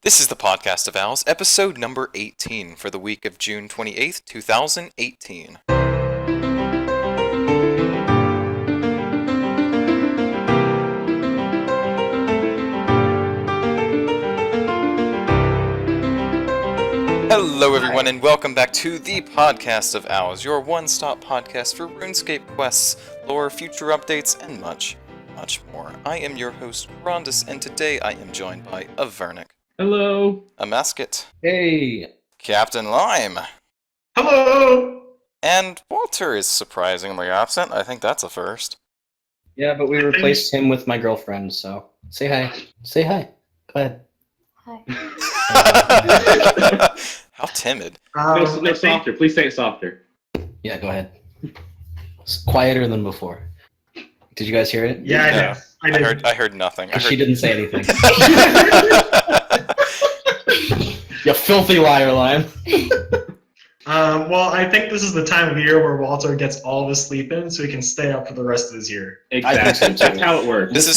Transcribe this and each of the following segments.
This is the Podcast of Owls, episode number 18 for the week of June 28th, 2018. Hello everyone and welcome back to the Podcast of Owls, your one-stop podcast for RuneScape quests, lore, future updates, and much, much more. I am your host, Crondis, and today I am joined by Avernic. Hello. Amascut. Hey. Captain Lime. Hello. And Walter is surprisingly absent. I think that's a first. Yeah, but we replaced him with my girlfriend, so say hi. Say hi. Go ahead. Hi. How timid. No, softer. Please say it softer. Yeah, go ahead. It's quieter than before. Did you guys hear it? Yeah, I heard nothing. She didn't say anything. You filthy liar, Lime. Well, I think this is the time of year where Walter gets all of his sleep in, so he can stay up for the rest of his year. Exactly. That's how it works. This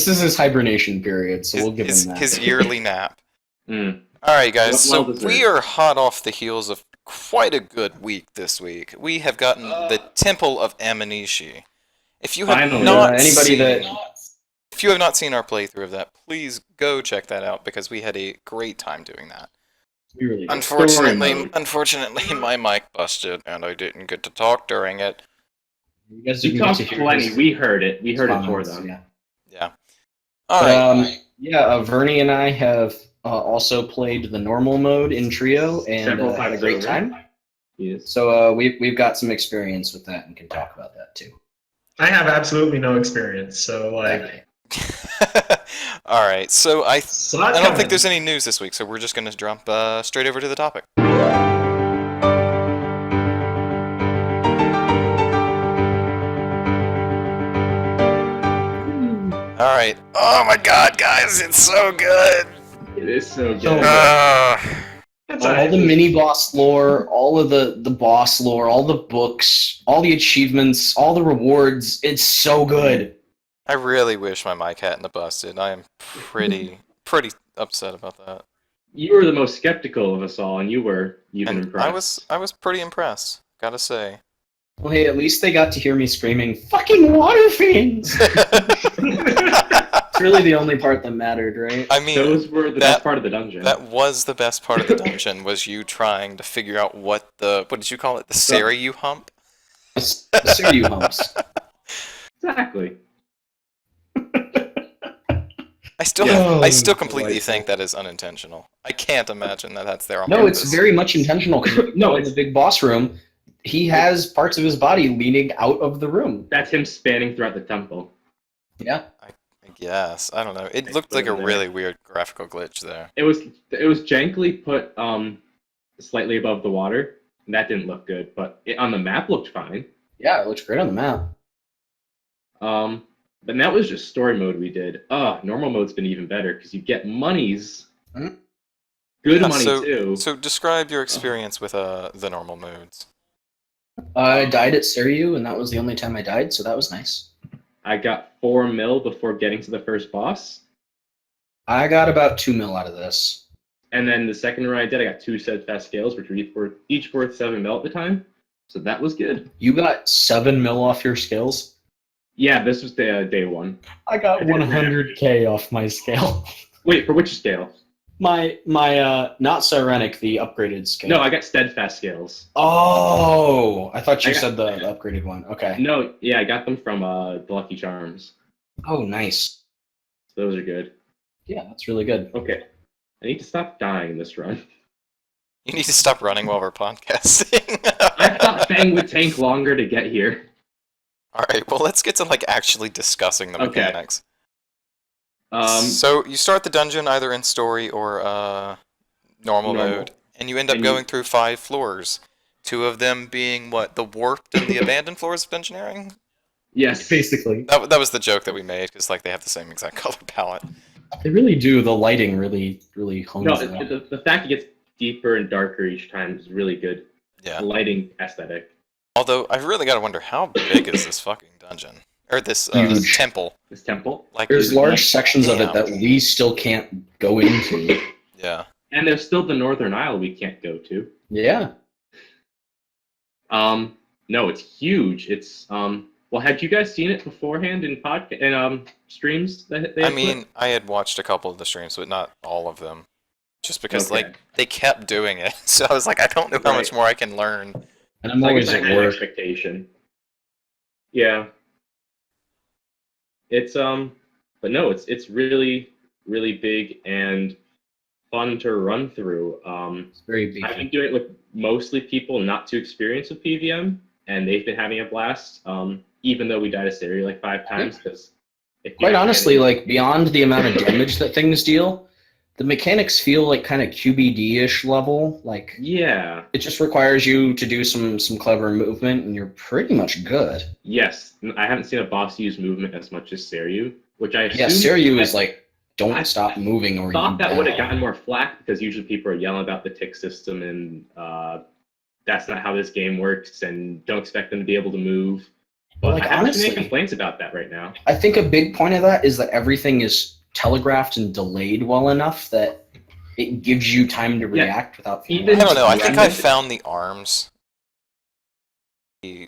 is his hibernation period, so we'll give him that. His yearly nap. Mm. Alright guys, so Well we are hot off the heels of quite a good week this week. We have gotten the Temple of Aminishi. If you have Finally. not if you have not seen our playthrough of that, please go check that out because we had a great time doing that. We really did. Unfortunately, my mic busted and I didn't get to talk during it. You guys You didn't talked get to hear plenty. his We heard it. We heard it for comments, them. Yeah. Yeah. Alright. Vernie and I have also played the normal mode in Trio and Several had a times great over. time. Yes. So we've got some experience with that and can talk about that too. I have absolutely no experience, so Alright, so I so that's don't think coming. there's any news this week, so we're just going to jump straight over to the topic. Alright. Oh my god, guys, it's so good! It is so good. So- It's all alright. the mini boss lore, all of the boss lore, all the books, all the achievements, all the rewards. It's so good. I really wish my mic hadn't busted. I am pretty upset about that. You were the most skeptical of us all, and you were even And impressed. I was pretty impressed, gotta say. Well, hey, at least they got to hear me screaming, "Fucking water fiends!" It's really the only part that mattered, right? I mean, Those were the best part of the dungeon. that was the best part of the dungeon, was you trying to figure out what did you call it? The Saryu hump? The Siriu humps. Exactly. I still Yeah. completely Delightful. think that is unintentional. I can't imagine that that's there on No, purpose. it's very much intentional. No, In the big boss room, he has parts of his body leaning out of the room. That's him spanning throughout the temple. Yeah. I guess. I don't know. It looked like a really weird graphical glitch there. It was jankily put slightly above the water, and that didn't look good. But on the map looked fine. Yeah, it looks great on the map. But that was just story mode we did. Normal mode's been even better because you get monies. Hmm? Good Yeah, money too. So describe your experience with the normal modes. I died at Siriu, and that was the only time I died, so that was nice. I got 4 mil before getting to the first boss. I got about 2 mil out of this. And then the second run I did, I got 2 steadfast scales, which were each worth 7 mil at the time. So that was good. You got 7 mil off your skills? Yeah, this was the day one. I got 100k off my scale. Wait, for which scale? My not Avernic, the upgraded scale. No, I got steadfast scales. Oh, I thought you I got- said the upgraded one. Okay. No, yeah, I got them from the Lucky Charms. Oh, nice. Those are good. Yeah, that's really good. Okay. I need to stop dying in this run. You need to stop running while we're podcasting. I thought Fang would tank longer to get here. Alright, well let's get to actually discussing the Okay. mechanics. So So you start the dungeon either in story or normal mode, and you end up And you- going through 5 floors. 2 of them being the warped and the abandoned floors of engineering. yes, Basically. That was the joke that we made because they have the same exact color palette. They really do. The lighting really hones no, it up. the fact it gets deeper and darker each time is really good. Yeah. Lighting aesthetic. Although I really gotta wonder how big is this fucking dungeon. or this Huge. temple. This temple. Like, There's large sections of it damn. that we still can't go into. Yeah. And there's still the Northern Isle we can't go to. Yeah. No, it's huge. It's well, had you guys seen it beforehand in streams that they I had mean, put? I had watched a couple of the streams, but not all of them. Just because, Okay. like, they kept doing it. So I was like, I don't know how much more I can learn. And I'm So I always guess I at had an work. expectation. Yeah. It's but no, it's really, really big and fun to run through. It's very big. I've been doing it with mostly people not too experienced with PVM, and they've been having a blast. Even though we died a stereo like 5 times, because Quite honestly, like beyond the amount of damage that things deal, the mechanics feel like kind of QBD-ish level. Like yeah, it just requires you to do some clever movement, and you're pretty much good. yes, I haven't seen a boss use movement as much as Seryu, which I assume. Yeah, Seryu is like, I don't stop moving or you thought that die. would have gotten more flack because usually people are yelling about the tick system and that's not how this game works and don't expect them to be able to move. But Like, I haven't seen any honestly, complaints about that right now. I think a big point of that is that everything is telegraphed and delayed well enough that it gives you time to Yeah, react without even- I feeling don't know, I think I Random. found the arms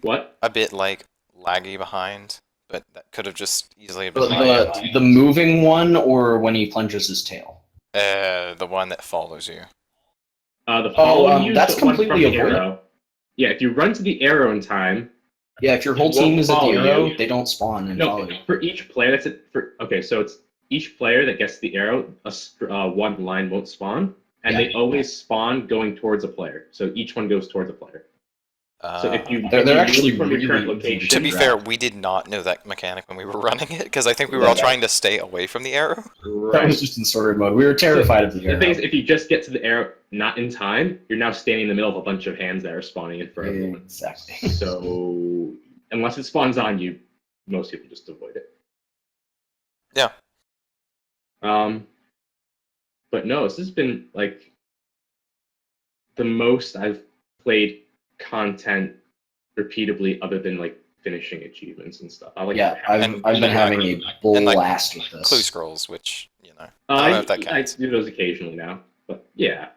What? a bit, like, laggy behind, but that could have just easily been the moving one or when he plunges his tail. the one that follows you. The follow you, that's the one from completely the avoidable. arrow. Yeah, if you run to the arrow in time. Yeah, if your whole It won't team is at the follow arrow, you. they don't spawn and follow No, you. for each player that's it. Okay, so it's each player that gets the arrow, one line won't spawn, and Yeah. they always spawn going towards a player. So each one goes towards a player. So if you They're if you actually move from your current really easy location, To be grab. fair, we did not know that mechanic when we were running it, because I think we were all Yeah. trying to stay away from the arrow. That right. was just in story mode. We were terrified of the The arrow. thing is, if you just get to the arrow not in time, you're now standing in the middle of a bunch of hands that are spawning in front of you. Exactly. So unless it spawns on you, most people just avoid it. Yeah. But no, this has been like the most I've played content repeatedly, other than like finishing achievements and stuff. I like. Yeah, And- I've been having a and, like, blast with this. Clue scrolls, which, you know, I don't know if that I counts. do those occasionally now, but yeah,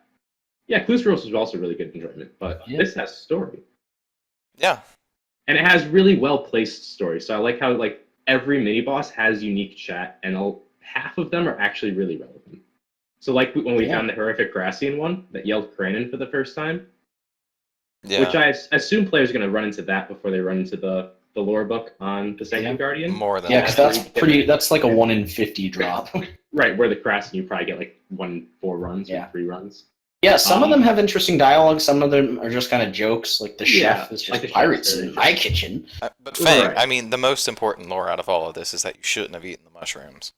Clue Scrolls is also really good enjoyment. But Yeah. this has story. Yeah. And it has really well placed story. So I like how like every mini boss has unique chat, and half of them are actually really relevant. So like when we Yeah. found the horrific Grassian one that yelled Kranin for the first time, Yeah. which I assume players are going to run into that before they run into the lore book on the Sanctum Yeah. Guardian. More than Yeah, because that. that's like a 1 in 50 drop. Right, where the Grassian you probably get like 1 in 4 runs Yeah. or 3 runs. Yeah, some of them have interesting dialogue. Some of them are just kind of jokes. Like the Yeah, chef is just like the chef's pirates very in my kitchen. But Fang, Right. I mean, the most important lore out of all of this is that you shouldn't have eaten the mushrooms.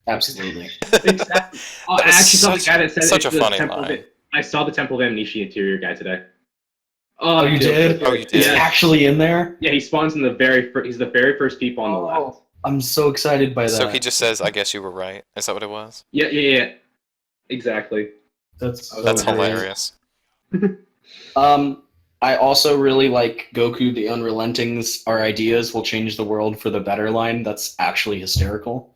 Absolutely. Exactly. Oh, That I was actually saw the guy that said such it's a the funny Temple line. I saw the Temple of Aminishi interior guy today. Oh, you did? Oh, you It's did? actually in there? Yeah, he spawns in the he's the very first people on the left. Oh, I'm so excited by that. So he just says, I guess you were right. Is that what it was? Yeah. Exactly. That's That's so great. hilarious. I also really like Goku the Unrelenting's "Our ideas will change the world for the better" line. That's actually hysterical.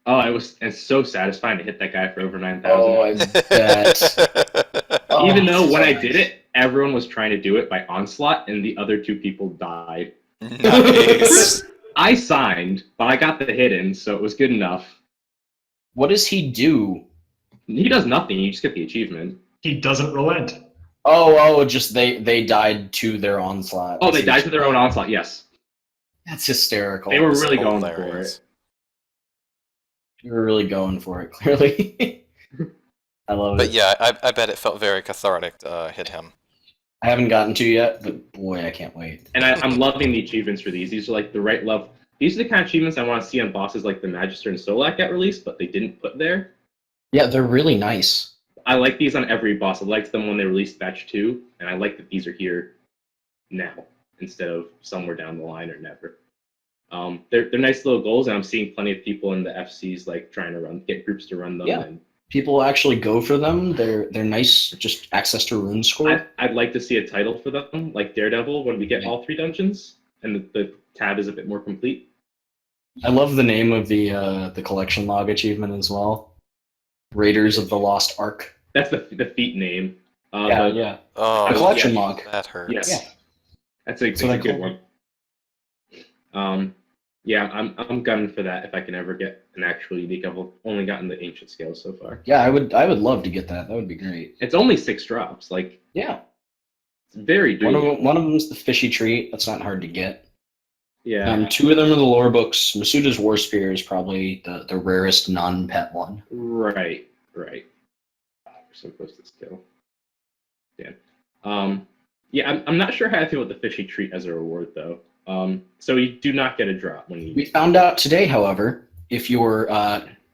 Oh, it's so satisfying to hit that guy for over 9,000. Oh, I bet. Oh, Even though when I did it, everyone was trying to do it by onslaught, and the other 2 people died. Nice. I signed, but I got the hit in, so it was good enough. What does he do? He does nothing. You just get the achievement. He doesn't relent. Just they died to their onslaught. Oh, they died to their own onslaught. Yes, That's hysterical. they were really going for Hilarious. it. You were really going for it, clearly. I love But it. yeah, I bet it felt very cathartic to hit him. I haven't gotten to yet, but boy, I can't wait. And I'm loving the achievements for these. These are like the right level. These are the kind of achievements I want to see on bosses like the Magister and Solak get released, but they didn't put there. Yeah, they're really nice. I like these on every boss. I liked them when they released Batch 2, and I like that these are here now instead of somewhere down the line or never. They're nice little goals, and I'm seeing plenty of people in the FCs like trying to get groups to run them. Yeah. And People actually go for them. They're nice. Just access to rune score. I'd like to see a title for them, like Daredevil, when we get all 3 dungeons, and the tab is a bit more complete. I love the name of the collection log achievement as well. Raiders of the Lost Ark. That's the feat name. Yeah. Oh, The collection yeah, log. that hurts. Yes. Yeah. That's a what I good call one. Yeah, I'm gunning for that if I can ever get an actual unique. I've only gotten the ancient scales so far. Yeah, I would love to get that. That would be great. It's only 6 drops. Like, Yeah. it's very doable. One of them is the fishy treat. That's not hard to get. Yeah. 2 of them are the lore books. Masuda's War Spear is probably the rarest non-pet one. Right. We're so close to skill. Yeah. Yeah, I'm not sure how I feel with the fishy treat as a reward though. So you do not get a drop when you. We found out today, however, if your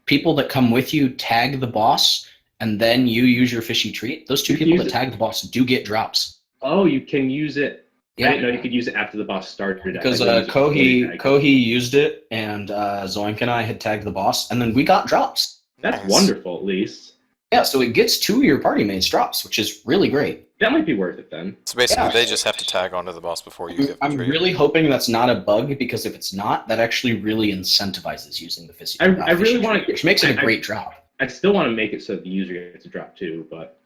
people that come with you tag the boss and then you use your fishy treat, those 2 people that tag the boss do get drops. Oh, you can use it. Yeah. I didn't know you could use it after the boss started. Because Kohi used it, and Zoink and I had tagged the boss, and then we got drops. That's Nice. wonderful, at least. Yeah, so it gets 2 of your party mates drops, which is really great. That might be worth it then. So basically, Yeah. they just have to tag onto the boss before you give the I'm treat. really hoping that's not a bug, because if it's not, that actually really incentivizes using the fishy I really want to, which makes it a great drop. I still want to make it so the user gets a drop too, but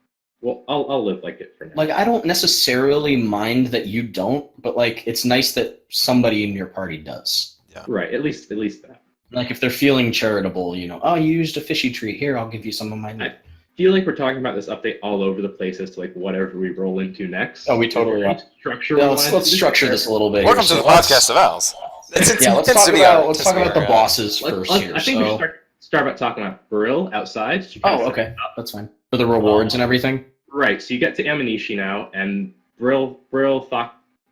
well, I'll live like it for now. Like, I don't necessarily mind that you don't, but like, it's nice that somebody in your party does. Right, at least that. Like, if they're feeling charitable, oh, you used a fishy treat, here, I'll give you some of my I feel like we're talking about this update all over the place as to like whatever we roll into next. Oh, we totally are. Structure. Yeah, let's structure this a little bit. Welcome here. to the podcast of Owls. Let's Let's talk about the bosses first here. I think we should start about talking about Brill outside. Oh, okay, that's fine. For the rewards and everything. Right, so you get to Aminishi now, and Brill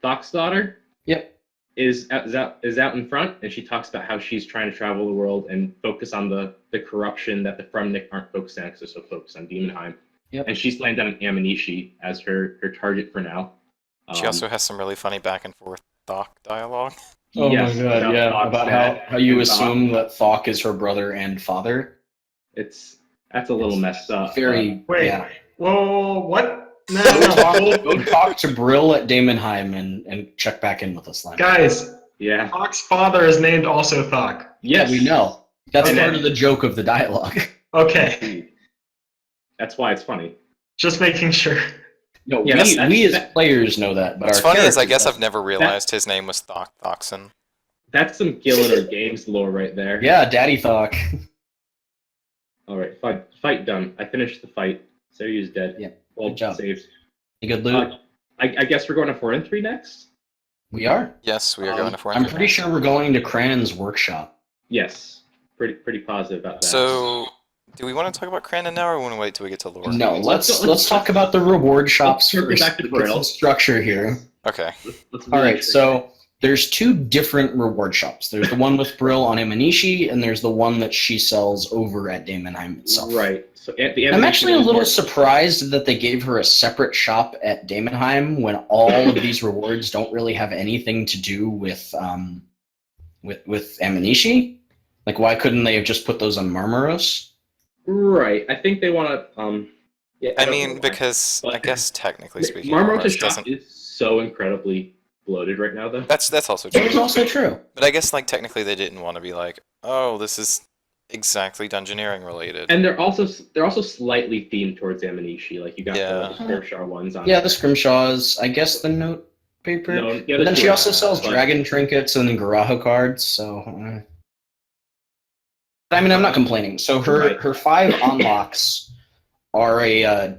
Thok's daughter. Yep. Is out in front, and she talks about how she's trying to travel the world and focus on the corruption that the Fremnik aren't focused on because they're so focused on Demonheim. Yep. And she's landed on Aminishi as her target for now. She also has some really funny back and forth Thok dialogue. Oh yes, my god, yeah. Thok's About dad how you and assume that Thok is her brother and father. That's a little messed up. Very. Wait. Yeah. Whoa, what? No, Go talk to Brill at Damonheim and check back in with us, Lime. Guys, Yeah. Thok's father is named also Thok. Yes, Yeah, we know. That's Okay. part of the joke of the dialogue. Okay, That's why it's funny. just making sure. No, Yeah, we as players know that, but What's our funny is I characters guess don't. I've never realized his name was Thokson. That's some Gillen or Games lore right there. Yeah, Daddy Thok. All right, fight done. I finished the fight. Saryu's dead. Yeah, Well, good job. saved. Good loot. I guess we're going to 4 and 3 next. We are. Yes, we are going to 4 I'm pretty sure we're going to Crandon's workshop. Yes, pretty positive about that. So, do we want to talk about Crandon now, or want to wait till we get to lore? No, let's talk about the reward shops Let's first. back to Get Brill. some structure here. Okay. Let's All right, so there's 2 different reward shops. There's the one with Brill on Aminishi, and there's the one that she sells over at Damonheim itself. right. So at the I'm actually a little more- surprised that they gave her a separate shop at Damonheim when all of these rewards don't really have anything to do with Aminishi. Like, why couldn't they have just put those on Marmaros? Right. I think they want to. Yeah. I don't know mean, why. because I But- guess technically speaking, Marmaros' Marmaros shop doesn't. is so incredibly bloated right now, though. That's also That is true. also true. But I guess like technically they didn't want to be like, oh, this is exactly Dungeoneering related. And they're also slightly themed towards Aminishi. Like you got Yeah. the Scrimshaw ones on. Yeah, the Scrimshaws, I guess the note paper. No, yeah, But then she also sells but- dragon trinkets and Garaho cards, so... I mean, I'm not complaining. So her 5 unlocks are a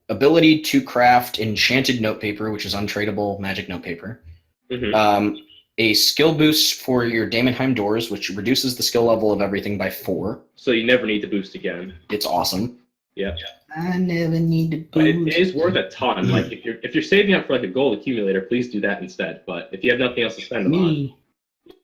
ability to craft enchanted note paper, which is untradeable magic note paper. Mhm. A skill boost for your Damonheim doors, which reduces the skill level of everything by 4. So you never need to boost again. It's awesome. Yeah. I never need to But boost. it is worth a ton. Like if you're saving up for like a gold accumulator, please do that instead. But if you have nothing else to spend them on,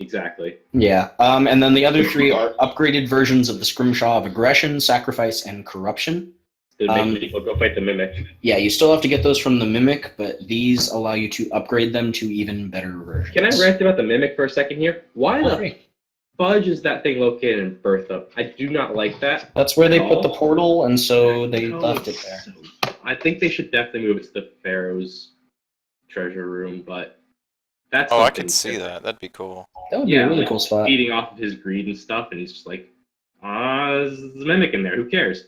exactly. Yeah. And then the other 3 are upgraded versions of the Scrimshaw of Aggression, Sacrifice, and Corruption. To make people go fight the mimic. Yeah, you still have to get those from the Mimic, but these allow you to upgrade them to even better versions. Can I rant about the mimic for a second here? Why the Great. fudge is that thing located in Bertha? I do not like that. That's where they put the portal, and so they left it there. I think they should definitely move it to the Pharaoh's treasure room, but That's Oh, I something could see that- that. That'd be cool. That would be a really cool spot. Feeding off of his greed and stuff, and he's just like, there's a mimic in there. Who cares?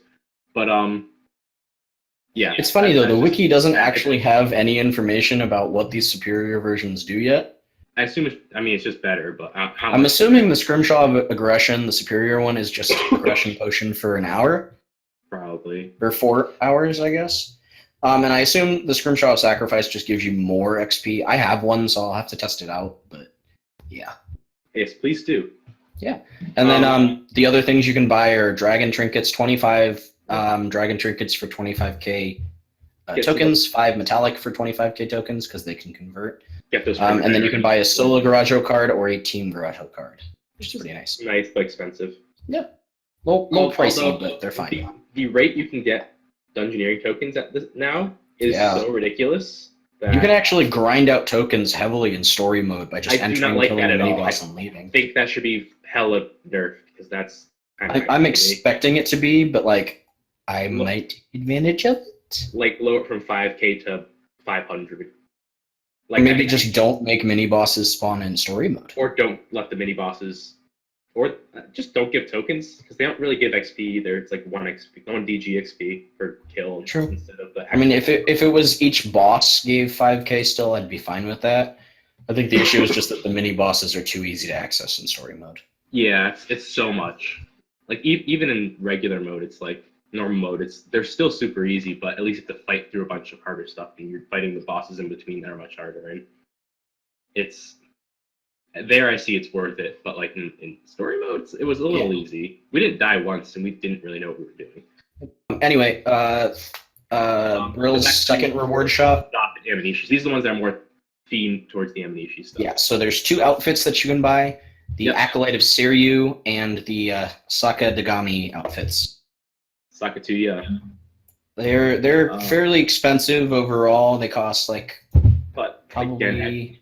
But yeah. It's funny though, the that's wiki just- doesn't actually have any information about what these superior versions do yet. I assume it's just better, but how I'm much- assuming the Scrimshaw of Aggression, the superior one, is just aggression potion for an hour probably. or 4 hours, I guess. And I assume the Scrimshaw of Sacrifice just gives you more XP. I have one, so I'll have to test it out. But yeah. Yes, please do. And then the other things you can buy are Dragon Trinkets, 25 Dragon Trinkets for 25k Get tokens, 5 Metallic for 25k tokens because they can convert. Get those. And then you can buy a solo Garajo card or a team Garajo card, which is pretty nice. Nice but expensive. Low pricey, Although, but they're fine. The rate you can get Dungeoneering tokens at this now is so ridiculous. That You can actually grind out tokens heavily in story mode by just I do entering, not like killing that the at mini all. boss I and leaving. think that should be hella nerfed because that's. I'm expecting it to be, but like I might take advantage of it. Like lower it from 5k to 500. Like maybe just don't make mini bosses spawn in story mode. or don't let the mini bosses, or just don't give tokens because they don't really give XP either. It's like 1 DG XP per kill True. instead of the. I mean, if it was each boss gave 5k still, I'd be fine with that. I think the issue is just that the mini bosses are too easy to access in story mode. Yeah, it's so much. Like even in regular mode, it's like normal mode. They're still super easy, but at least you have to fight through a bunch of harder stuff, and you're fighting the bosses in between that are much harder. And it's there. I see it's worth it, but like in story mode, it was a little easy. We didn't die once, and we didn't really know what we were doing. Anyway, Brill's second reward shop. Aminishi. These are the ones that are more themed towards the Aminishi stuff. Yeah, so there's 2 outfits that you can buy. The Yep. Acolyte of Siryu and the Saka Dagami outfits. Sakatuya. They're fairly expensive overall. They cost like But probably again,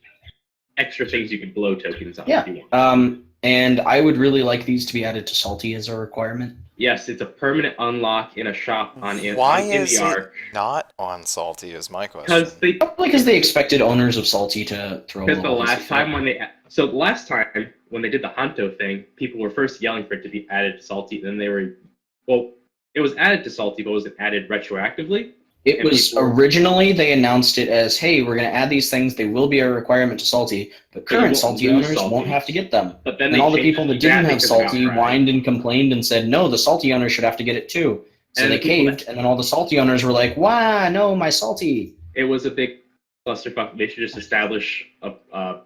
extra things you can blow tokens on Yeah. if you want. And I would really like these to be added to Salty as a requirement. Yes, it's a permanent unlock in a shop on Why in is the it Arc. not on Salty? Is my question. Because they Probably because they expected owners of Salty to throw a Because the little last time when they did the Hanto thing, people were first yelling for it to be added to Salty, then it was added to Salty, but was it added retroactively? It and was people- originally they announced it as, hey, we're going to add these things. They will be a requirement to Salty, but you current won't Salty lose owners Salty. won't have to get them. But then And they all the changed people that didn't have because of Salty outcry. whined and complained and said, no, the Salty owners should have to get it too. So And they the people caved, and then all the Salty owners were like, why, no, my Salty. It was a big clusterfuck. They should just establish a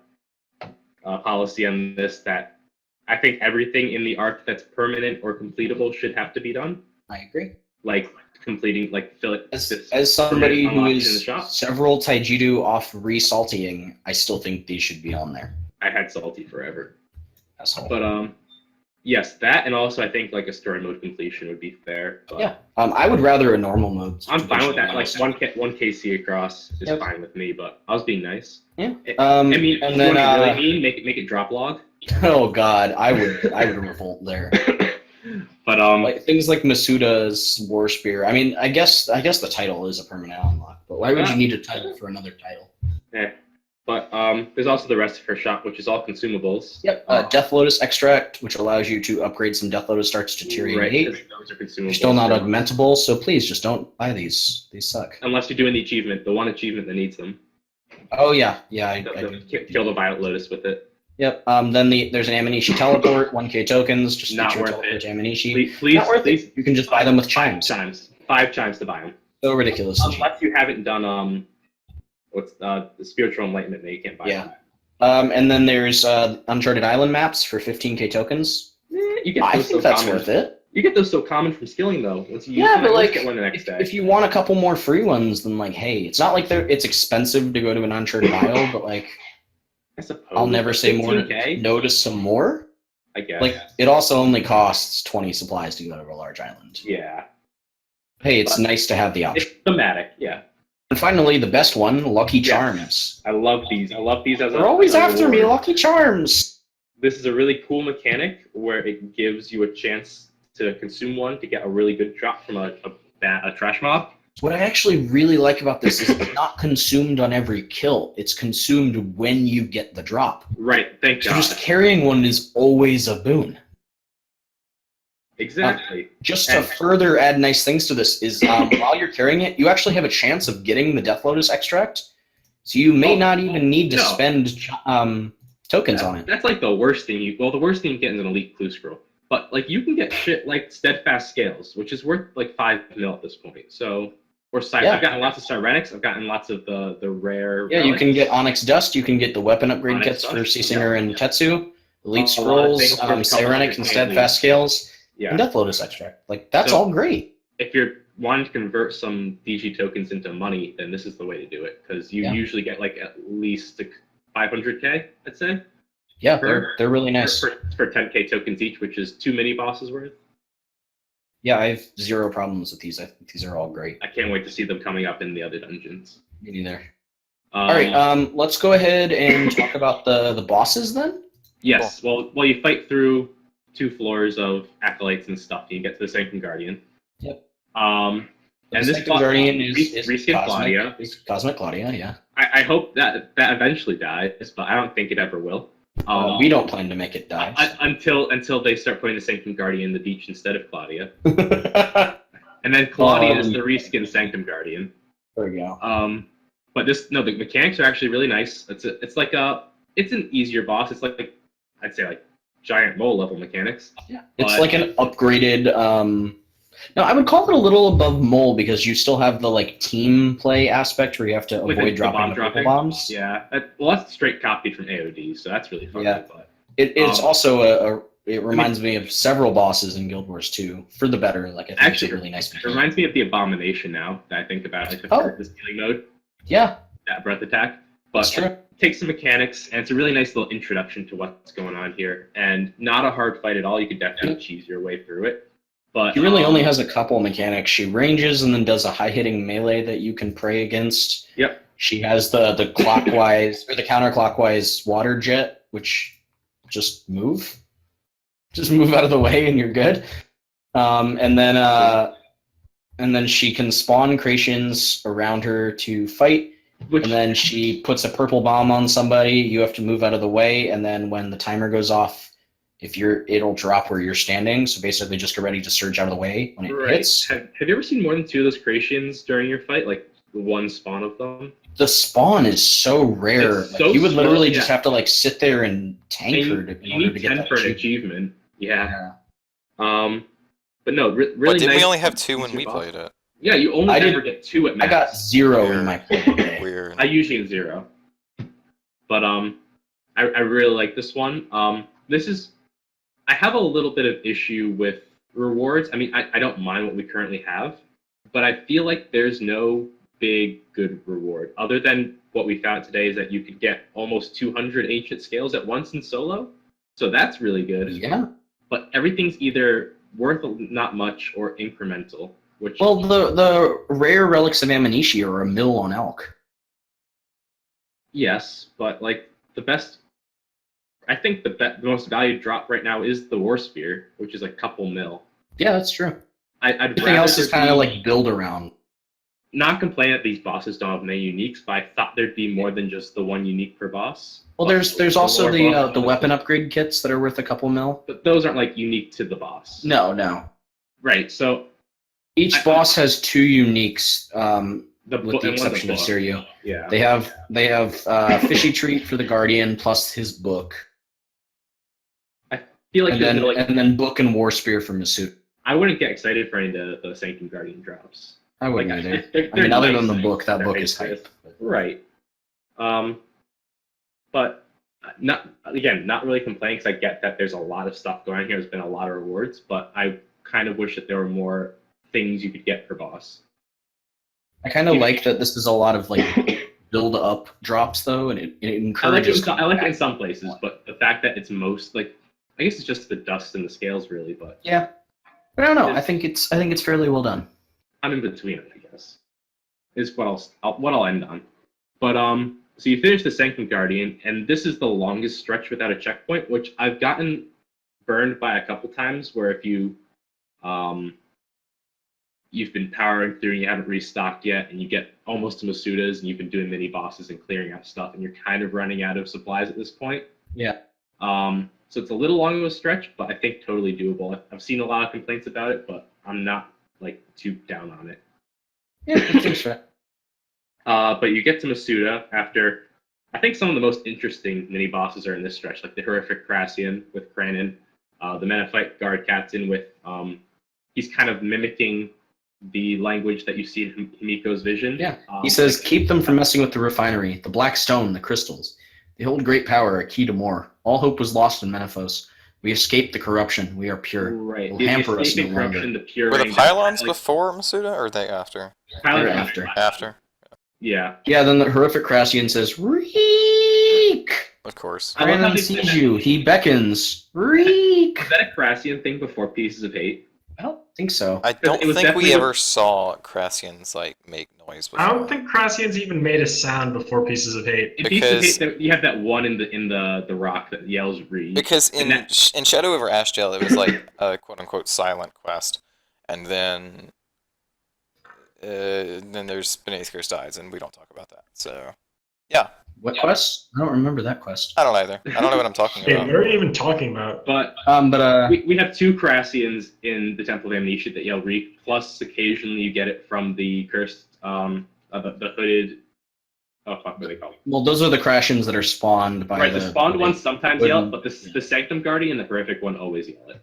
policy on this that I think everything in the arc that's permanent or completable should have to be done. I agree. Like completing, like fill it. As somebody who unlocked in the is shop. several Taijitu off re-saltying, I still think these should be on there. I had Salty forever. Asshole. But yes, that and also I think like a story mode completion would be fair. But Yeah. I would rather a normal mode. I'm fine with that. Like completion, one KC across is Yep. fine with me. But I was being nice. Yeah. I mean, and if then you want to be really mean, make it drop log. oh god, I would revolt there. But Like things like Masuda's War Spear. I mean, I guess the title is a permanent unlock, but why would you need a title for another title? yeah. But there's also the rest of her shop, which is all consumables. Yep. Death Lotus Extract, which allows you to upgrade some Death Lotus starts to tier 88. Right, those are consumables. They're still not augmentable, so please just don't buy these. These suck. Unless you're doing the achievement, the one achievement that needs them. Oh yeah. I Kill the Violet Lotus with it. Yep. Then there's an Aminishi teleport, 1k tokens, just Not feature worth teleport it. to Aminishi. Please, Not worth please. it. You can just buy them with chimes. 5 chimes to buy them. So ridiculous. Unless you haven't done what's the spiritual enlightenment that you can't buy. Yeah. And then there's Uncharted Island maps for 15k tokens. You get I those think so that's common. worth it. You get those so common from skilling though. Once you use Yeah, them, but you like, get one the next day. if you want a couple more free ones, then like, hey, it's not like it's expensive to go to an Uncharted Isle, but like, I suppose. I'll never say more. 15K? No to some more. I guess. Like, it also only costs 20 supplies to go to a large island. Yeah. Hey, it's But nice to have the option. It's thematic. Yeah. And finally, the best one, Lucky Yes. Charms. I love these. I love these as They're always as a after me, reward. Lucky Charms. This is a really cool mechanic where it gives you a chance to consume one to get a really good drop from a trash mob. What I actually really like about this is it's not consumed on every kill. It's consumed when you get the drop. Right, thank So God. just carrying one is always a boon. Exactly. Just to further add nice things to this is while you're carrying it, you actually have a chance of getting the Death Lotus extract. So you may not even need to spend tokens on it. That's like the worst thing the worst thing you get is an elite clue scroll. But like you can get shit like steadfast scales, which is worth like 5 mil at this point. So I've gotten lots of Sirenics, I've gotten lots of the rare. Yeah, relics. you can get Onyx Dust, you can get the weapon upgrade kits for Seasinger and Tetsu, Elite Scrolls, Sirenic and Steadfast Scales, and Death Lotus extract. Like that's all great. If you're wanting to convert some DG tokens into money, then this is the way to do it because you usually get like at least 500k, I'd say. Yeah, they're really nice for 10k tokens each, which is 2 mini bosses worth. Yeah, I have zero problems with these. I think these are all great. I can't wait to see them coming up in the other dungeons. Me neither. All right, let's go ahead and talk about the bosses then. Yes. Cool. Well, you fight through 2 floors of acolytes and stuff. You get to the Sanctum Guardian. Yep. And this Sanctum Guardian is reskin Claudia. Is Cosmic Claudia, yeah. I hope that eventually dies, but I don't think it ever will. We don't plan to make it die. Until they start putting the Sanctum Guardian in the beach instead of Claudia. And then Claudia is the reskin Sanctum Guardian. There we go. But the mechanics are actually really nice. It's an easier boss. It's like I'd say like giant mole level mechanics. Yeah. It's like an upgraded no, I would call it a little above mole because you still have the like team play aspect where you have to avoid dropping the bombs. Yeah, that's straight copied from AOD, so that's really fun. Yeah, but it's also it reminds me of several bosses in Guild Wars 2 for the better. Like I think it's a really nice mechanic. It reminds me of the Abomination now that I think about it, like the stealing mode. Yeah, that breath attack. But that's true. It takes some mechanics, and it's a really nice little introduction to what's going on here, and not a hard fight at all. You could definitely cheese your way through it. But she really only has a couple mechanics. She ranges and then does a high-hitting melee that you can pray against. Yep. She has the clockwise or the counterclockwise water jet, which just move out of the way and you're good. And then she can spawn creations around her to fight. And then she puts a purple bomb on somebody. You have to move out of the way, and then when the timer goes off, it'll drop where you're standing. So basically, just get ready to surge out of the way when it hits. Have you ever seen more than 2 of those creations during your fight? Like one spawn of them? The spawn is so rare. It's so you would literally slow, just have to like sit there and tank her in order to get that for an achievement. Yeah. But no, really nice. Didn't we only have 2 when we played it? Yeah, you only ever get 2 at max. I got 0 in my play. Weird. I usually get 0. But I really like this one. I have a little bit of issue with rewards. I mean, I don't mind what we currently have, but I feel like there's no big good reward other than what we found today is that you could get almost 200 ancient scales at once in solo. So that's really good. Yeah. But everything's either worth not much or incremental. Well, the rare relics of Aminishi are a mill on elk. Yes, but like the best. I think the most valued drop right now is the War Spear, which is a couple mil. Yeah, that's true. Everything else is kind of like build around. Not complain that these bosses don't have many uniques, but I thought there'd be more than just the one unique per boss. Well, there's also the weapon upgrade kits that are worth a couple mil. But those aren't like unique to the boss. No. Right. So each boss has 2 uniques. With the exception of Sirio. Yeah. They have Fishy Treat for the Guardian plus his book. I feel like and then book and War Spear for Masut. I wouldn't get excited for any of the Sanctum Guardian drops. I wouldn't either. They're other nice than the book, that things. book They're is hype. Right. But not really complaining because I get that there's a lot of stuff going on here. There's been a lot of rewards, but I kind of wish that there were more things you could get per boss. I kind of like that this is a lot of like build up drops though, and it encourages. I like it in some places, but the fact that it's most like I guess it's just the dust and the scales really, but yeah. But I don't know. I think it's fairly well done. I'm in between it, I guess. Is what I'll end on. But so you finish the Sanctum Guardian, and this is the longest stretch without a checkpoint, which I've gotten burned by a couple times. Where if you you've been powering through and you haven't restocked yet, and you get almost to Masuda's and you've been doing mini bosses and clearing out stuff, and you're kind of running out of supplies at this point. Yeah. So it's a little long of a stretch, but I think totally doable. I've seen a lot of complaints about it, but I'm not like too down on it. Yeah, I think so. But you get to Masuda after, I think some of the most interesting mini bosses are in this stretch, like the horrific Crassian with Cranon, the Menophyte guard captain with, he's kind of mimicking the language that you see in Himiko's vision. Yeah. He says, keep them from messing with the refinery, the black stone, the crystals. They hold great power, a key to more. All hope was lost in Menaphos. We escaped the corruption. We are pure. Right. Will hamper us no longer. The Were the pylons before Masuda, or are they after? They're after. After. Yeah. Yeah, then the horrific Crassian says, Reek! Of course. I love how Brandon they sees said you. He beckons. Reek! Is that a Crassian thing before Pieces of Hate? I don't think so. I don't It was think we definitely ever saw Crassians like make noise before. I don't think Crassians even made a sound before Pieces of Hate. In Pieces of Hate, you have that one in the rock that yells "Reed." Because in Shadow over Ashgel, it was like a quote-unquote silent quest, and then there's Beneath Cursed Eyes, and we don't talk about that. So, yeah. What quest? I don't remember that quest. I don't either. I don't know what I'm talking Hey, about. what are you even talking about? But we have two Crassians in the Temple of Aminishi that yell "Reek." Plus, occasionally you get it from the cursed, the hooded. Oh fuck, what are they called? Well, those are the Crashians that are spawned by Right, the spawned ones sometimes yell, wooden- but the Sanctum Guardian, the horrific one, always yell it.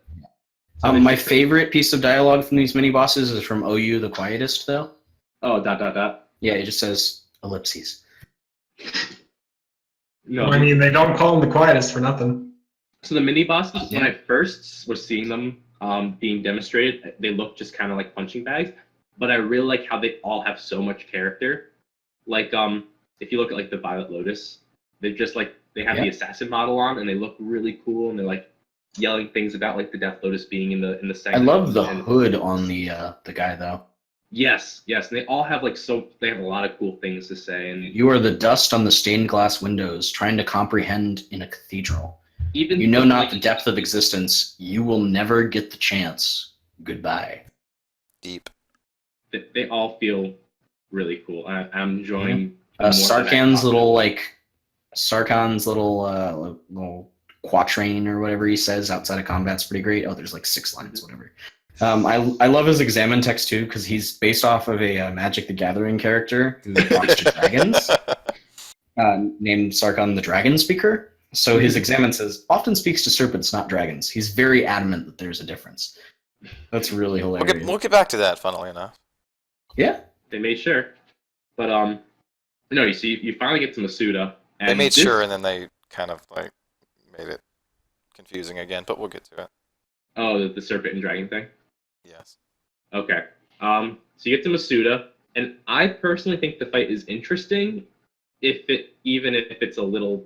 My favorite piece of dialogue from these mini bosses is from OU the Quietist, though. Oh, ... Yeah, it just says ellipses. No, Well, I mean, they don't call them the quietest for nothing. so the mini bosses, when I first was seeing them being demonstrated, they look just kind of like punching bags. But I really like how they all have so much character. Like, if you look at like the Violet Lotus, they're just like they have the assassin model on, and they look really cool, and they're like yelling things about like the Death Lotus being in the I segment. love the hood on the guy, though. Yes, and they all have like they have a lot of cool things to say, and You are the dust on the stained glass windows, trying to comprehend in a cathedral. even You know not like, the depth of existence. You will never get the chance. Goodbye. Deep. they all feel really cool. I'm enjoying more Sarkhan's than I little quatrain or whatever he says outside of combat's pretty great. Oh, there's like 6 lines, whatever. I love his examine text too because he's based off of a Magic the Gathering character who talks to dragons, named Sarkhan the Dragon Speaker. So his examine says often speaks to serpents, not dragons. He's very adamant that there's a difference. That's really hilarious. We'll get back to that, funnily enough. Yeah. They made sure, but no, you see, you finally get to Masuda. And They made sure, and then they kind of like made it confusing again. But we'll get to it. Oh, the serpent and dragon thing. Yes. Okay. So you get to Masuda, and I personally think the fight is interesting, even if it's a little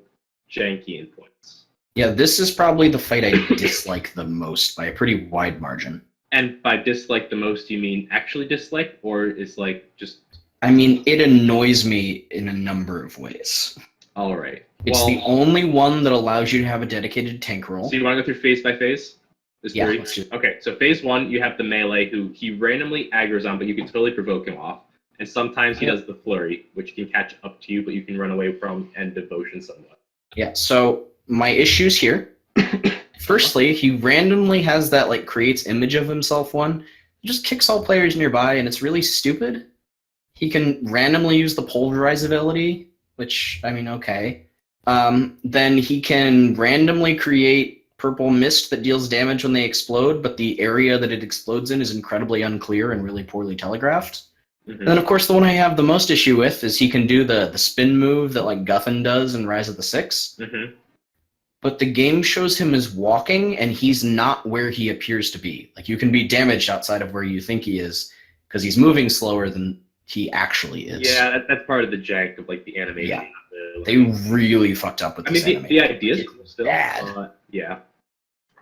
janky in points. Yeah, this is probably the fight I dislike the most by a pretty wide margin. And by dislike the most, you mean actually dislike, or is like just? I mean, it annoys me in a number of ways. All right. It's the only one that allows you to have a dedicated tank roll. So you want to go through phase by phase? Yeah, let's do it. Okay, so phase 1, you have the melee who he randomly aggroes on, but you can totally provoke him off. And sometimes he does the flurry, which can catch up to you, but you can run away from and devotion somewhat. Yeah, so my issues here. Firstly, he randomly has that like creates image of himself one. He just kicks all players nearby, and it's really stupid. He can randomly use the pulverize ability, which, I mean, okay. Then he can randomly create purple mist that deals damage when they explode, but the area that it explodes in is incredibly unclear and really poorly telegraphed. Mm-hmm. And then, of course, the one I have the most issue with is he can do the spin move that like Guthun does in Rise of the Six. Mm-hmm. But the game shows him as walking, and he's not where he appears to be. Like, you can be damaged outside of where you think he is, because he's moving slower than he actually is. Yeah, that's part of the jank of like the animation. Yeah. They really fucked up with this the idea is cool still. Bad. Yeah.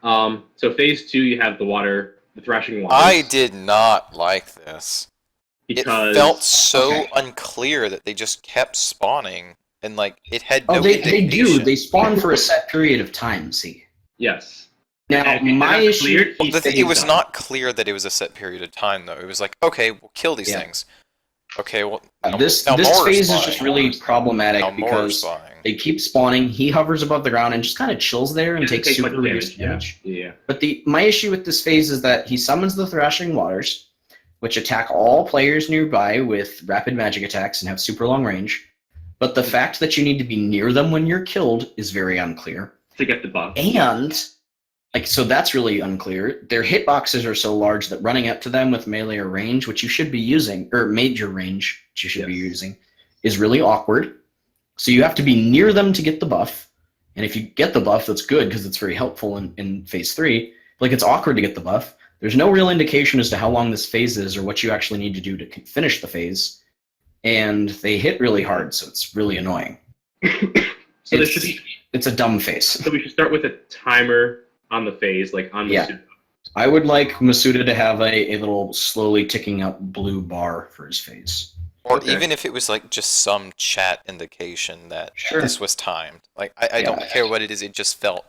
So phase 2, you have the thrashing water. I did not like this. Because It felt so unclear that they just kept spawning, and like it had no they do. indication. They spawn for a set period of time, see. Yes. Now, And if my that's issue... cleared, he Well, stays it was done. not clear that it was a set period of time, though. It was like, okay, we'll kill these Yeah. things. Okay, well, This now more phase spawning. is just really problematic Now more because spawning. they keep spawning. He hovers above the ground and just kind of chills there and Doesn't takes take much super reduced damage. Yeah. But my issue with this phase is that he summons the Thrashing Waters, which attack all players nearby with rapid magic attacks and have super long range. But the fact that you need to be near them when you're killed is very unclear. To get the buff. And, so that's really unclear. Their hitboxes are so large that running up to them with melee or range, which you should be using, or major range, which you should be using, is really awkward. So you have to be near them to get the buff. And if you get the buff, that's good because it's very helpful in phase 3. Like, it's awkward to get the buff. There's no real indication as to how long this phase is or what you actually need to do to finish the phase. And they hit really hard, so it's really annoying. So there should be. It's a dumb phase. So we should start with a timer on the phase, like on the Yeah. I would like Masuda to have a little slowly ticking up blue bar for his phase. Or Okay. even if it was like just some chat indication that Sure. this was timed. Like, I don't care what it is, it just felt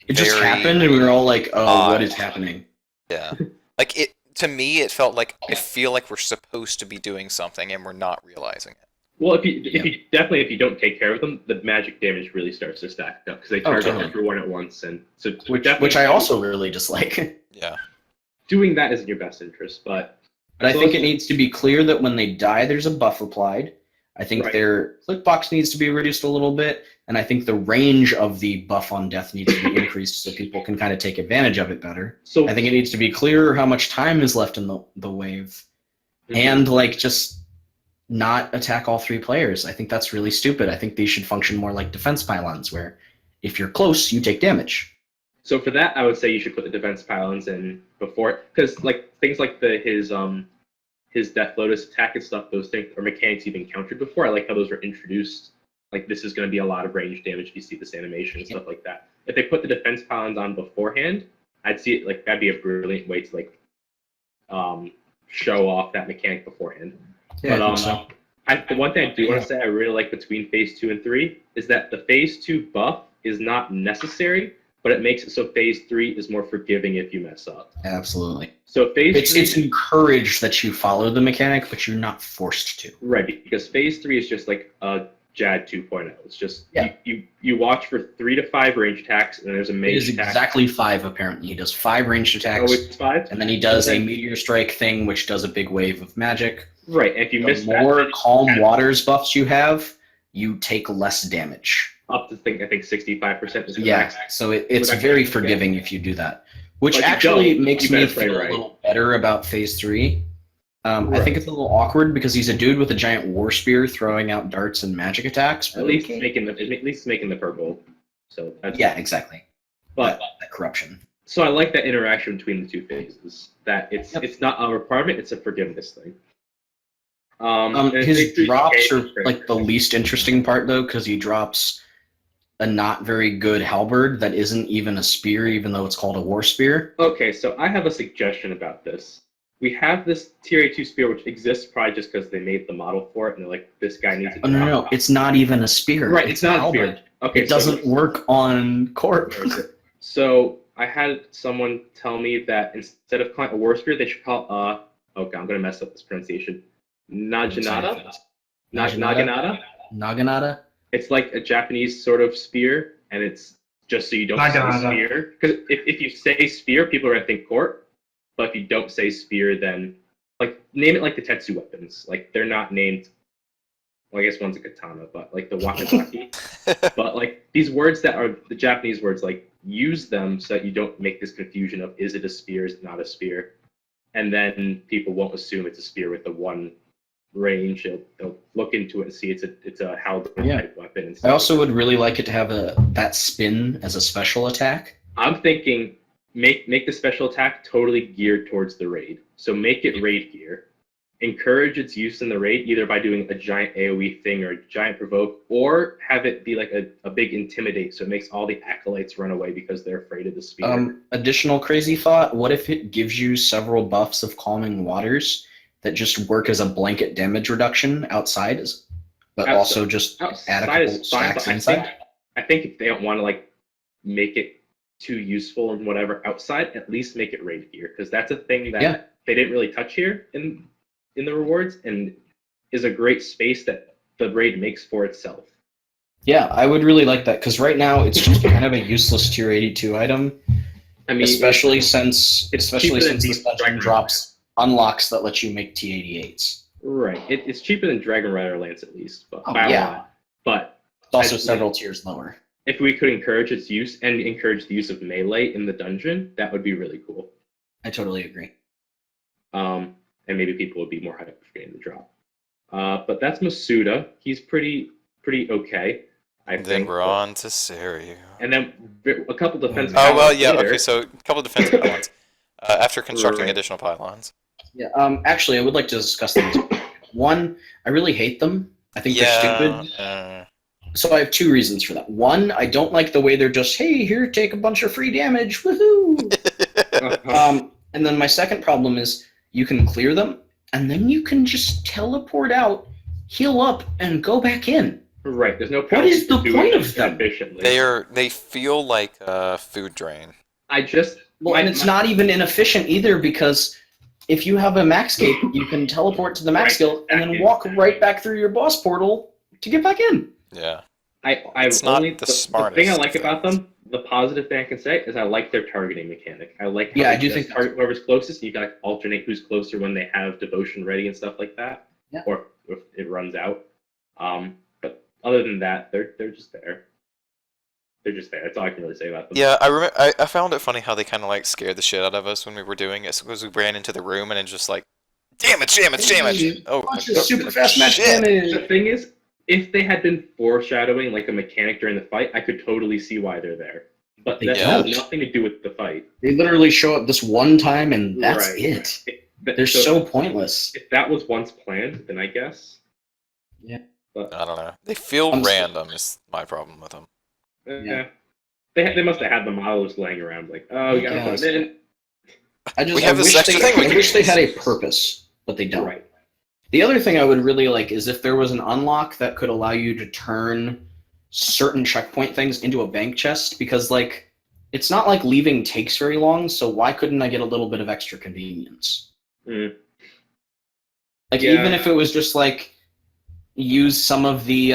It just very happened, and we were all like, "Oh, odd. what is happening?" Yeah. Like, to me, it felt like, I feel like we're supposed to be doing something and we're not realizing it. Well, if you don't take care of them, the magic damage really starts to stack up because they target totally. everyone at once, and so Which I also really dislike. Yeah. doing that is in your best interest. But But I think it needs to be clear that when they die, there's a buff applied. I think Right. their click box needs to be reduced a little bit, and I think the range of the buff on death needs to be increased so people can kind of take advantage of it better. so I think it needs to be clear how much time is left in the wave, and just not attack all 3 players. I think that's really stupid. I think these should function more like defense pylons, where if you're close, you take damage. So for that, I would say you should put the defense pylons in before, because like things like his Death Lotus attack and stuff, those things or mechanics you've encountered before. I like how those were introduced. Like this is going to be a lot of range damage if you see this animation and stuff like that. If they put the defense pylons on beforehand, I'd see it like that'd be a brilliant way to like show off that mechanic beforehand. Yeah, But I think so. the one thing I do want to say I really like between phase 2 and 3 is that the phase 2 buff is not necessary, but it makes it so phase 3 is more forgiving if you mess up. Absolutely. So phase 3 It's encouraged that you follow the mechanic, but you're not forced to. right, because phase 3 is just like a JAD 2.0. It's just you watch for 3 to 5 range attacks, and then there's a It mage is attack. exactly 5, apparently. He does 5 ranged attacks, Oh, it's 5? and then he does a meteor strike thing, which does a big wave of magic. Right, and if you The miss that, more then calm waters buffs you have, you take less damage. up to I think 65% is the Yeah, max. so it's Would I- very forgiving if you do that. Which But you actually don't. makes You me better play feel right. a little better about phase 3. I Right. think it's a little awkward because he's a dude with a giant war spear throwing out darts and magic attacks. At least making the purple. So that's Yeah, exactly. But That corruption. so I like that interaction between the 2 phases. That it's not a requirement; it's a forgiveness thing. And His phase 3 is drops okay, are it's great. like the least interesting part though, because he drops a not very good halberd that isn't even a spear, even though it's called a war spear. Okay, so I have a suggestion about this. We have this Tier 2 spear, which exists probably just because they made the model for it, and they're like, this guy needs it. Oh no, it's not even a spear. Right, it's not a spear. halberd. Okay, It doesn't work on Corp. So I had someone tell me that instead of calling it a war spear, they should call okay, I'm gonna mess up this pronunciation. Naginata? Naginata? Naginata? It's like a Japanese sort of spear, and it's just so you don't Naginata. say spear. Because if you say spear, people are gonna think court. But if you don't say spear, then like name it like the Tetsu weapons. Like they're not named. Well, I guess one's a katana, but like the wakazaki. But like these words that are the Japanese words, like use them so that you don't make this confusion of is it a spear, is it not a spear, and then people won't assume it's a spear with the one range. They'll look into it and see it's a halberd type weapon. And stuff. I also would really like it to have that spin as a special attack. I'm thinking make the special attack totally geared towards the raid. So make it raid gear. Encourage its use in the raid either by doing a giant AoE thing or a giant provoke, or have it be like a big intimidate so it makes all the acolytes run away because they're afraid of the spear. Additional crazy thought, what if it gives you several buffs of calming waters that just work as a blanket damage reduction outside, but also just add a couple is fine, stacks but inside? I think if they don't want to like make it too useful and whatever outside, at least make it raid gear, because that's a thing that they didn't really touch here in the rewards, and is a great space that the raid makes for itself. Yeah, I would really like that, because right now it's just kind of a useless tier 82 item. I mean, especially since cheaper than this dungeon Dragon drops unlocks that let you make T88s. right. It's cheaper than Dragon Rider Lance at least, but by a yeah. lot. But It's also several tiers lower. if we could encourage its use and encourage the use of melee in the dungeon, that would be really cool. I totally agree. And maybe people would be more hyped for getting the drop. But that's Masuda. He's pretty okay. I Then think. we're on to Seiryu. And then a couple defensive. Oh, well, yeah, later. okay, so a couple of defensive pylons. After constructing Right. additional pylons. Yeah. Actually, I would like to discuss things. One, I really hate them. I think they're stupid. So I have two reasons for that. One, I don't like the way they're just, hey, here, take a bunch of free damage, woohoo! And then my second problem is you can clear them, and then you can just teleport out, heal up, and go back in. Right. There's no. What is the to do point it of them? Efficiently. They feel like a food drain. I just. And it's not even inefficient either, because if you have a max gate, you can teleport to the max guild and then walk right back through your boss portal to get back in. Yeah. It's not only the the smartest thing I like thing. about them. The positive thing I can say is I like their targeting mechanic. I like. How Yeah, I they do just think target whoever's closest. You got to alternate who's closer when they have devotion ready and stuff like that. Yeah. Or if it runs out. But other than that, they're just there. They're just there. That's all I can really say about them. Yeah, I found it funny how they kind of like scared the shit out of us when we were doing it, because we ran into the room and it's just like, damage! Oh, Bunch of super fast match shit. damage. The thing is, if they had been foreshadowing like a mechanic during the fight, I could totally see why they're there. But They that don't. has nothing to do with the fight. They literally show up this one time, and that's Right. it. They're so pointless. If that was once planned, then I guess. Yeah. But I don't know. They feel I'm so- random is my problem with them. Yeah. They must have had the models laying around like, oh, we gotta put them in. I We have this extra thing we I can wish they use. had a purpose, but they don't. Right. The other thing I would really like is if there was an unlock that could allow you to turn certain checkpoint things into a bank chest, because like it's not like leaving takes very long, so why couldn't I get a little bit of extra convenience? Mm. Like Yeah. even if it was just like use some of the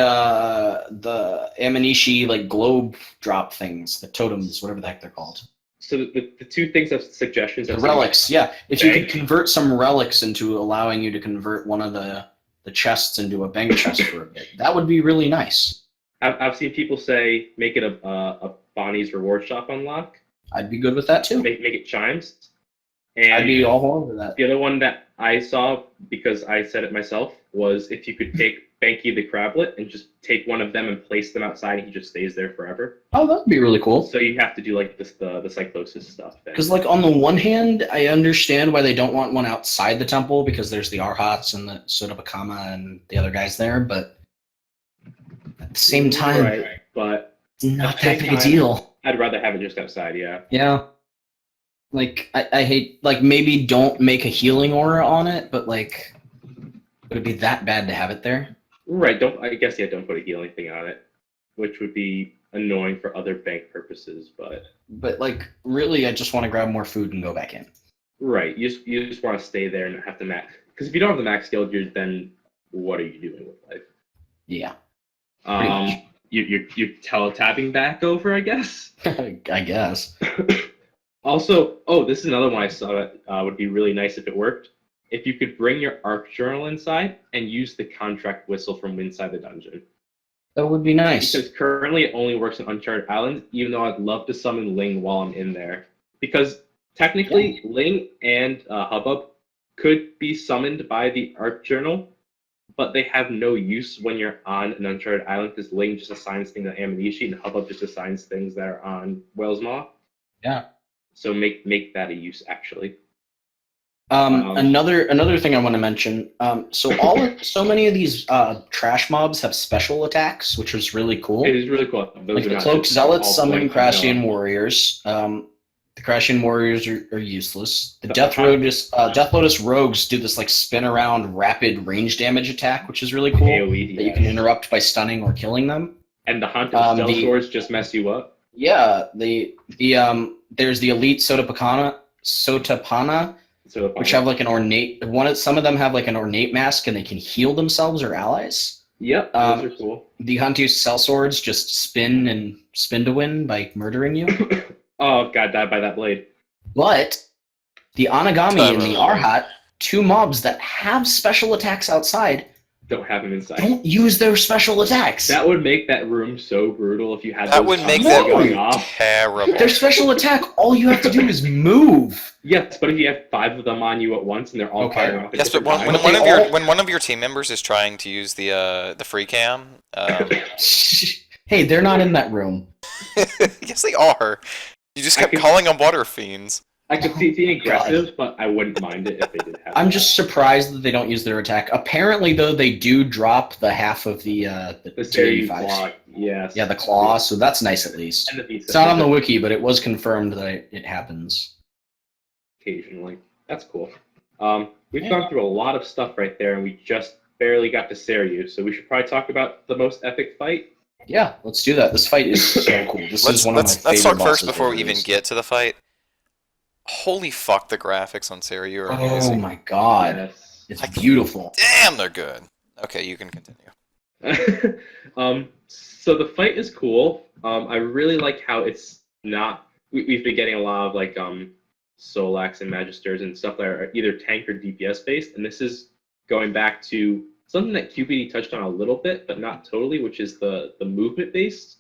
Aminishi like globe drop things, the totems, whatever the heck they're called. So the two things of suggestions. The I've relics, yeah. If you could Bank. convert some relics into allowing you to convert one of the chests into a bank chest for a bit, that would be really nice. I've seen people say make it a Bonnie's reward shop unlock. I'd be good with that too. Make it chimes. And I'd be all over that. the other one that I saw, because I said it myself, was if you could take Banky the Crablet and just take one of them and place them outside, and he just stays there forever. Oh, that'd be really cool. So you have to do like this the cyclosis stuff. Then. Because like on the one hand, I understand why they don't want one outside the temple, because there's the Arhats and the Sodapakama and the other guys there, but at the same time, right? But it's not at the that same big a time- deal. I'd rather have it just outside. Yeah. Yeah. Like, I hate, like, maybe don't make a healing aura on it, but, like, would it be that bad to have it there? Right. Don't put a healing thing on it, which would be annoying for other bank purposes. But, like, really, I just want to grab more food and go back in. Right. You just want to stay there and not have to max. Because if you don't have the max guild, then what are you doing with life? Yeah. Pretty much. You're teletabbing back over, I guess. I guess. Also, this is another one I saw that would be really nice if it worked. If you could bring your Arc Journal inside and use the contract whistle from inside the dungeon. That would be nice. Because currently it only works on Uncharted Islands, even though I'd love to summon Ling while I'm in there. Because technically, Ling and Hubbub could be summoned by the Arc Journal, but they have no use when you're on an Uncharted Island, because Ling just assigns things on Aminishi and Hubbub just assigns things that are on Whale's Maw. Yeah. So make that a use, actually. Another thing I want to mention. So many of these trash mobs have special attacks, which was really cool. It is really cool. Those Like are the not Cloak just Zealots all summon blank Crashian vanilla. Warriors. The Crashian Warriors are useless. The Death Lotus Rogues do this like spin around rapid range damage attack, which is really cool. AoE, That you can interrupt by stunning or killing them. And the Haunted the- Stealth Swords just mess you up. Yeah, there's the elite Sotapana, which have like an ornate one. Some of them have like an ornate mask, and they can heal themselves or allies. Yep, those are cool. The Hunter's sellswords just spin to win by murdering you. Oh, God, died by that blade. But the Anagami and the Arhat, two mobs that have special attacks outside, Don't have them inside. don't use their special attacks. That would make that room so brutal if you had That those would make combos that going room off. terrible. Their special attack, all you have to do is move. Yes, but if you have 5 of them on you at once and they're all Okay. firing off at Yes, but different when times- one of your team members is trying to use the free cam, Hey, they're not in that room. yes they are. You just kept calling them water fiends. I could see it being aggressive, but I wouldn't mind it if they did have I'm that. just surprised that they don't use their attack. Apparently, though, they do drop the half of the The series 285s. block, yes. Yeah, the claw, so that's nice at least. And the pizza. It's not on the wiki, but it was confirmed that it happens. Occasionally. That's cool. We've gone through a lot of stuff right there, and we just barely got to Seiryu, so we should probably talk about the most epic fight. Yeah, let's do that. This fight is so cool. This Let's is one of my let's favorite talk first bosses before we there even is. get to the fight. Holy fuck, the graphics on Seiryu are Oh amazing. my god, Yes. it's beautiful. Damn, they're good. Okay, you can continue. So the fight is cool. I really like how it's not. We've been getting a lot of like Solax and Magisters and stuff that are either tank or DPS based, and this is going back to something that QPD touched on a little bit, but not totally, which is the movement based.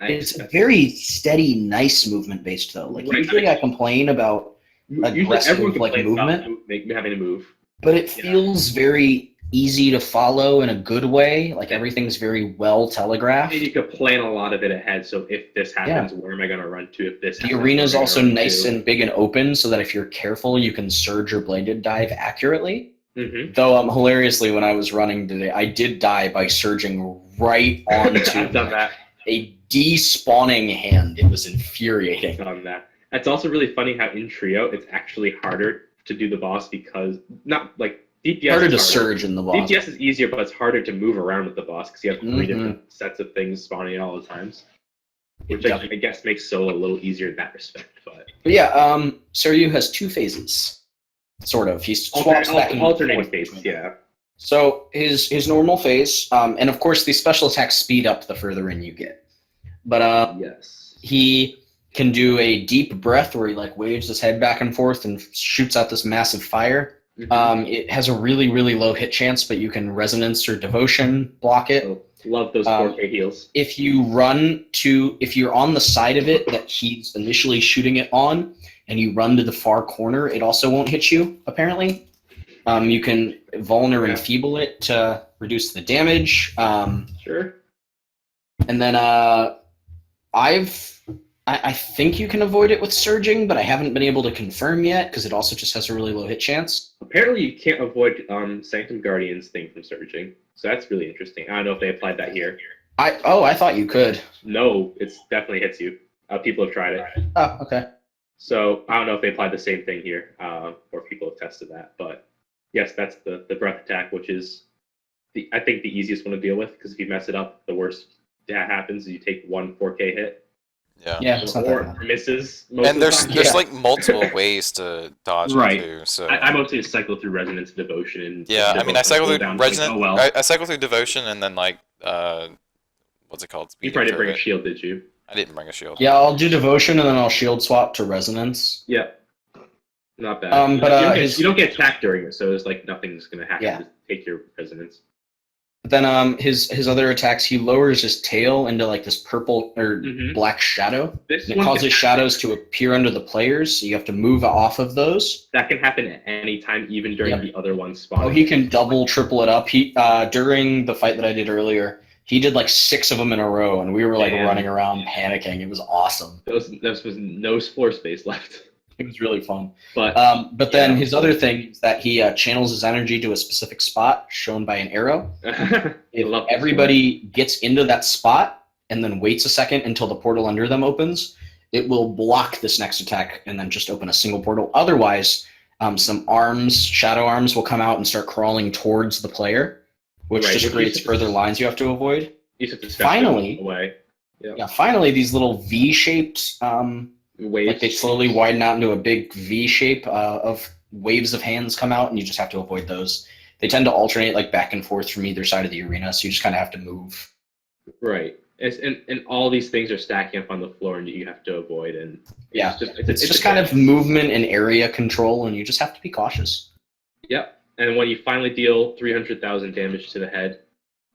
It's very steady, nice movement based though. Like Right. usually I complain about Usually aggressive, everyone like, complains about movement. having to move. but it Yeah. feels very easy to follow in a good way. Like everything's very well telegraphed. And you could plan a lot of it ahead. So if this happens, where am I going to run to? If this The happens, arena is where am I also gonna run nice to? and big and open, so that if you're careful, you can surge or bladed dive accurately. Mhm. Though, hilariously, when I was running today, I did die by surging right onto I've done that. a despawning hand. It was infuriating. On that. That's also really funny how in trio it's actually harder to do the boss because not like DPS Harder is to surge in the boss. DPS is easier, but it's harder to move around with the boss because you have 3 Mhm. different sets of things spawning at all the times, which Yep. I guess makes solo a little easier in that respect. But But yeah, Seiryu has 2 phases. Sort of. He swaps back and alternating forth phases, between them. yeah. So his normal phase, and of course the special attacks speed up the further in you get. But Yes. he can do a deep breath where he like waves his head back and forth and shoots out this massive fire. Mhm. It has a really, really low hit chance, but you can resonance or devotion block it. So, love those 4K heals. If you're on the side of it that he's initially shooting it on, and you run to the far corner, it also won't hit you, apparently. You can vulner and feeble it to reduce the damage. Sure. And then I think you can avoid it with surging, but I haven't been able to confirm yet because it also just has a really low hit chance. Apparently, you can't avoid Sanctum Guardian's thing from surging, so that's really interesting. I don't know if they applied that here. I thought you could. No, it's definitely hits you. People have tried it. Oh, okay. So I don't know if they applied the same thing here, or people have tested that. But yes, that's the breath attack, which is I think the easiest one to deal with because if you mess it up, the worst that happens is you take 1 4K hit. Yeah. Yeah, it's not that Or bad. misses. Most And of there's the time. there's like multiple ways to dodge Right. it too. So I mostly just cycle through resonance and devotion. And yeah, I mean I cycle through cooldowns, resonant. oh well. I cycle through devotion and then like what's it called? You Speed probably didn't bring a Turret. shield, did you? I didn't bring a shield. Yeah, I'll do devotion and then I'll shield swap to resonance. Yep. Not bad. But, you don't get attacked during it, so it's like nothing's gonna happen Yeah. to take your resonance. But then his other attacks, he lowers his tail into like this purple or Mhm. black shadow. This And it one causes can shadows to appear under the players, so you have to move off of those. That can happen at any time, even during Yep. the other one spawn. Oh, he can double, triple it up. He during the fight that I did earlier, he did like 6 of them in a row, and we were like Damn. running around panicking. It was awesome. There was no floor space left. It was really fun. But But then Yeah. his other thing is that he channels his energy to a specific spot shown by an arrow. I If love this everybody gets into that spot and then waits a second until the portal under them opens, it will block this next attack and then just open a single portal. Otherwise, some shadow arms will come out and start crawling towards the player, which Right, just which creates is- further lines you have to avoid. You just have to stretch Finally- them away. Yep. Yeah, finally, these little V-shaped, Waves. like they slowly widen out into a big V shape of waves of hands come out, and you just have to avoid those. They tend to alternate like back and forth from either side of the arena, so you just kind of have to move. Right. And all these things are stacking up on the floor, and you have to avoid. And Yeah, it's a just kind of movement and area control, and you just have to be cautious. Yep. And when you finally deal 300,000 damage to the head,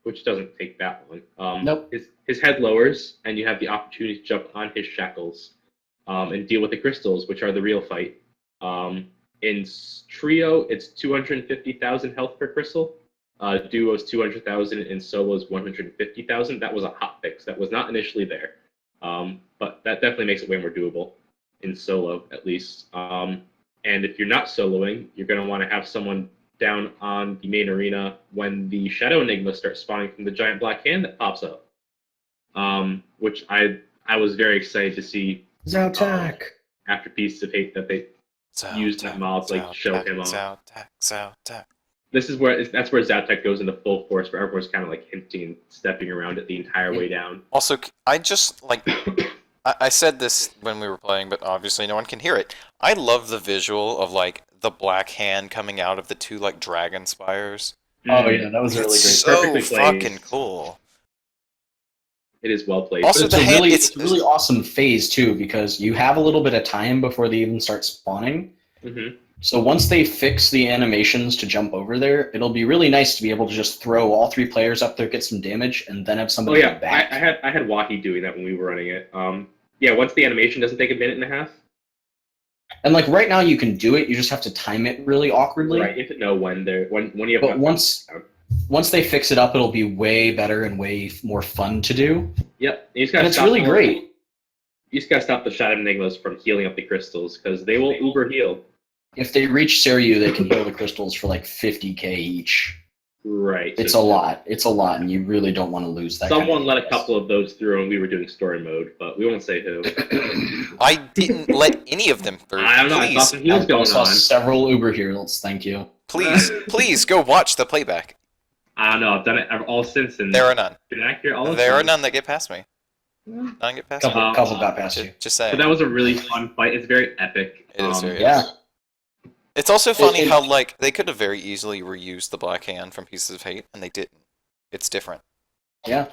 which doesn't take that long, Nope. his head lowers, and you have the opportunity to jump on his shackles and deal with the crystals, which are the real fight. In trio, it's 250,000 health per crystal. Duo's 200,000, and solo's 150,000. That was a hot fix. That was not initially there, but that definitely makes it way more doable in solo, at least. And if you're not soloing, you're going to want to have someone down on the main arena when the Shadow Enigma starts spawning from the giant black hand that pops up, which I was very excited to see. Zautak. After Pieces of Hate that they used that mob to like show him off. Zautak. That's where Zautak goes into full force, where everyone's kind of like hinting, stepping around it the entire way down. Also, I just like I said this when we were playing, but obviously no one can hear it. I love the visual of like the black hand coming out of the two like dragon spires. Oh yeah, that was really It's great. so Perfectly fucking placed. cool. It is well played. Also, But it's the a hand- really, it's- it's a really awesome phase too, because you have a little bit of time before they even start spawning. Mm-hmm. So once they fix the animations to jump over there, it'll be really nice to be able to just throw all three players up there, get some damage, and then have Oh somebody yeah, go back. I had Wahi doing that when we were running it. Yeah, once the animation doesn't take a minute and a half. And like right now, you can do it. You just have to time it really awkwardly. Right, you have to know when you have. But enough once they fix it up, it'll be way better and way more fun to do. Yep, you just And gotta it's stop really the- great. You just gotta stop the Shadow Enigmas from healing up the crystals because they will uber heal. If they reach Seryu, they can heal the crystals for like 50k each. Right. It's so a lot. It's a lot, and you really don't want to lose that. Someone kind let of a couple of those through, and we were doing story mode, but we won't say who. I didn't let any of them through. I don't know. I saw Please, some heals I going saw on. several Uber heroes. Thank you. please go watch the playback. I don't know. I've done it all since, and There are none. been accurate all the There are time. none that get past me. None get past me. Couple got past you. Just saying. But that was a really fun fight. It's very epic. It is very Yeah. It's also funny it- how like they could have very easily reused the black hand from Pieces of Hate, and they didn't. It's different. Yeah.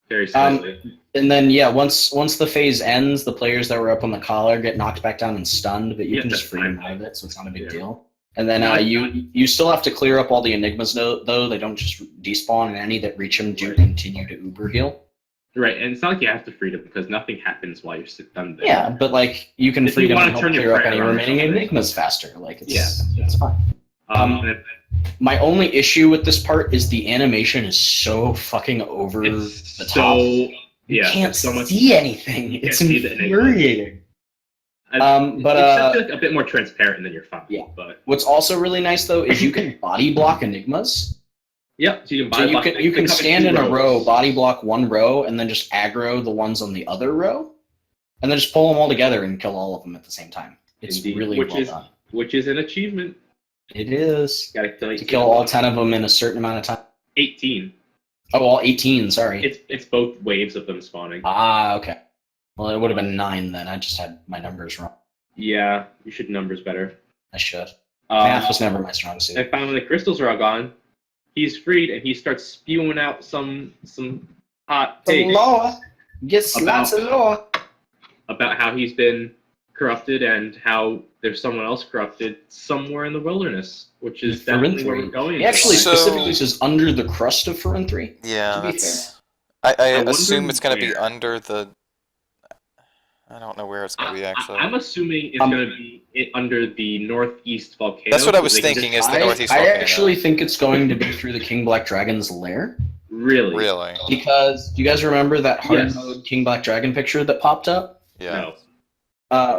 Very slightly. And then yeah, once the phase ends, the players that were up on the collar get knocked back down and stunned, but you Yeah, can just that's free them fine. out of it, so it's not a big Yeah. deal. And then you still have to clear up all the enigmas though. They don't just despawn, and any that reach them do Right. continue to Uber heal. Right, and it's not like you have to free them because nothing happens while you're done there. Yeah, but like you can If free you them wanna and help turn your clear up prayer any on or remaining something. enigmas faster. Like it's Yeah. it's fine. And it- My only issue with this part is the animation is so fucking over it's the top. so You yeah, can't it's so much. see anything. you It's can't see the enigmas. infuriating. But But it's just a bit more transparent, then you're fine. Yeah. But what's also really nice though is you can body block enigmas. yep, so you can buy. So you block- can they you can come in stand two in a rows. row, body block one row, and then just aggro the ones on the other row, and then just pull them all together and kill all of them at the same time. It's Indeed. really Which well is- done. which is an achievement. It is Gotta kill to kill all 10 of them in a certain amount of time. 18. Oh, all 18. Sorry. It's both waves of them spawning. Okay. Well, it would have been 9 then. I just had my numbers wrong. Yeah, you should numbers better. I should. Math was Um, never my strong suit. and finally, the crystals are all gone. He's freed, and he starts spewing out some hot takes law. Gets About- lots of law. about how he's been corrupted and how there's someone else corrupted somewhere in the wilderness, which is definitely where we're going. He actually So- specifically says under the crust of Furin 3. Yeah, To be that's. I I wonder assume it's gonna be where. under the. I don't know where it's gonna be actually. I'm assuming it's Um, going to be under the northeast volcano. That's what I so was they can thinking, just- is the northeast I volcano. actually think it's going to be through the King Black Dragon's lair. Really? Really? Because do you guys remember that hard Yes. mode King Black Dragon picture that popped up? Yeah. No.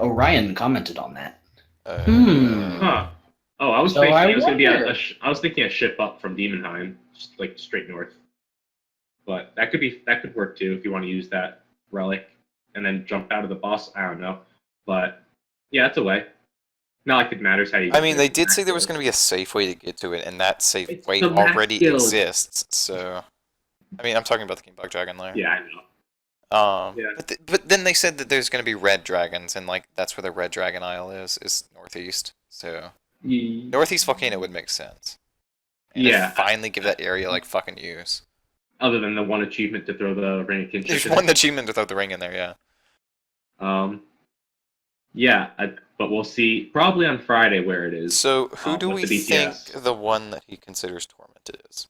Orion commented on that. Uh, Huh. Oh, I was So thinking I it was going to be wonder. I was thinking a ship up from Demonheim, just like straight north. But that could work too if you want to use that relic and then jump out of the boss. I don't know, but yeah, that's a way. Not like it matters how you. I mean, they did say there was going to be a safe way to get to it, and that safe It's way the max already guild. exists. So, I mean, I'm talking about the King Black Dragon lair. Yeah, I know. Yeah. But then they said that there's going to be red dragons, and like that's where the Red Dragon Isle is northeast. So northeast volcano would make sense. And Yeah. finally give that area like fucking use. Other than the one achievement to throw the ring of kinship. There's in. one achievement to throw the ring in there, yeah. But we'll see probably on Friday where it is. So who do we with the think BTS. the one that he considers tormented is?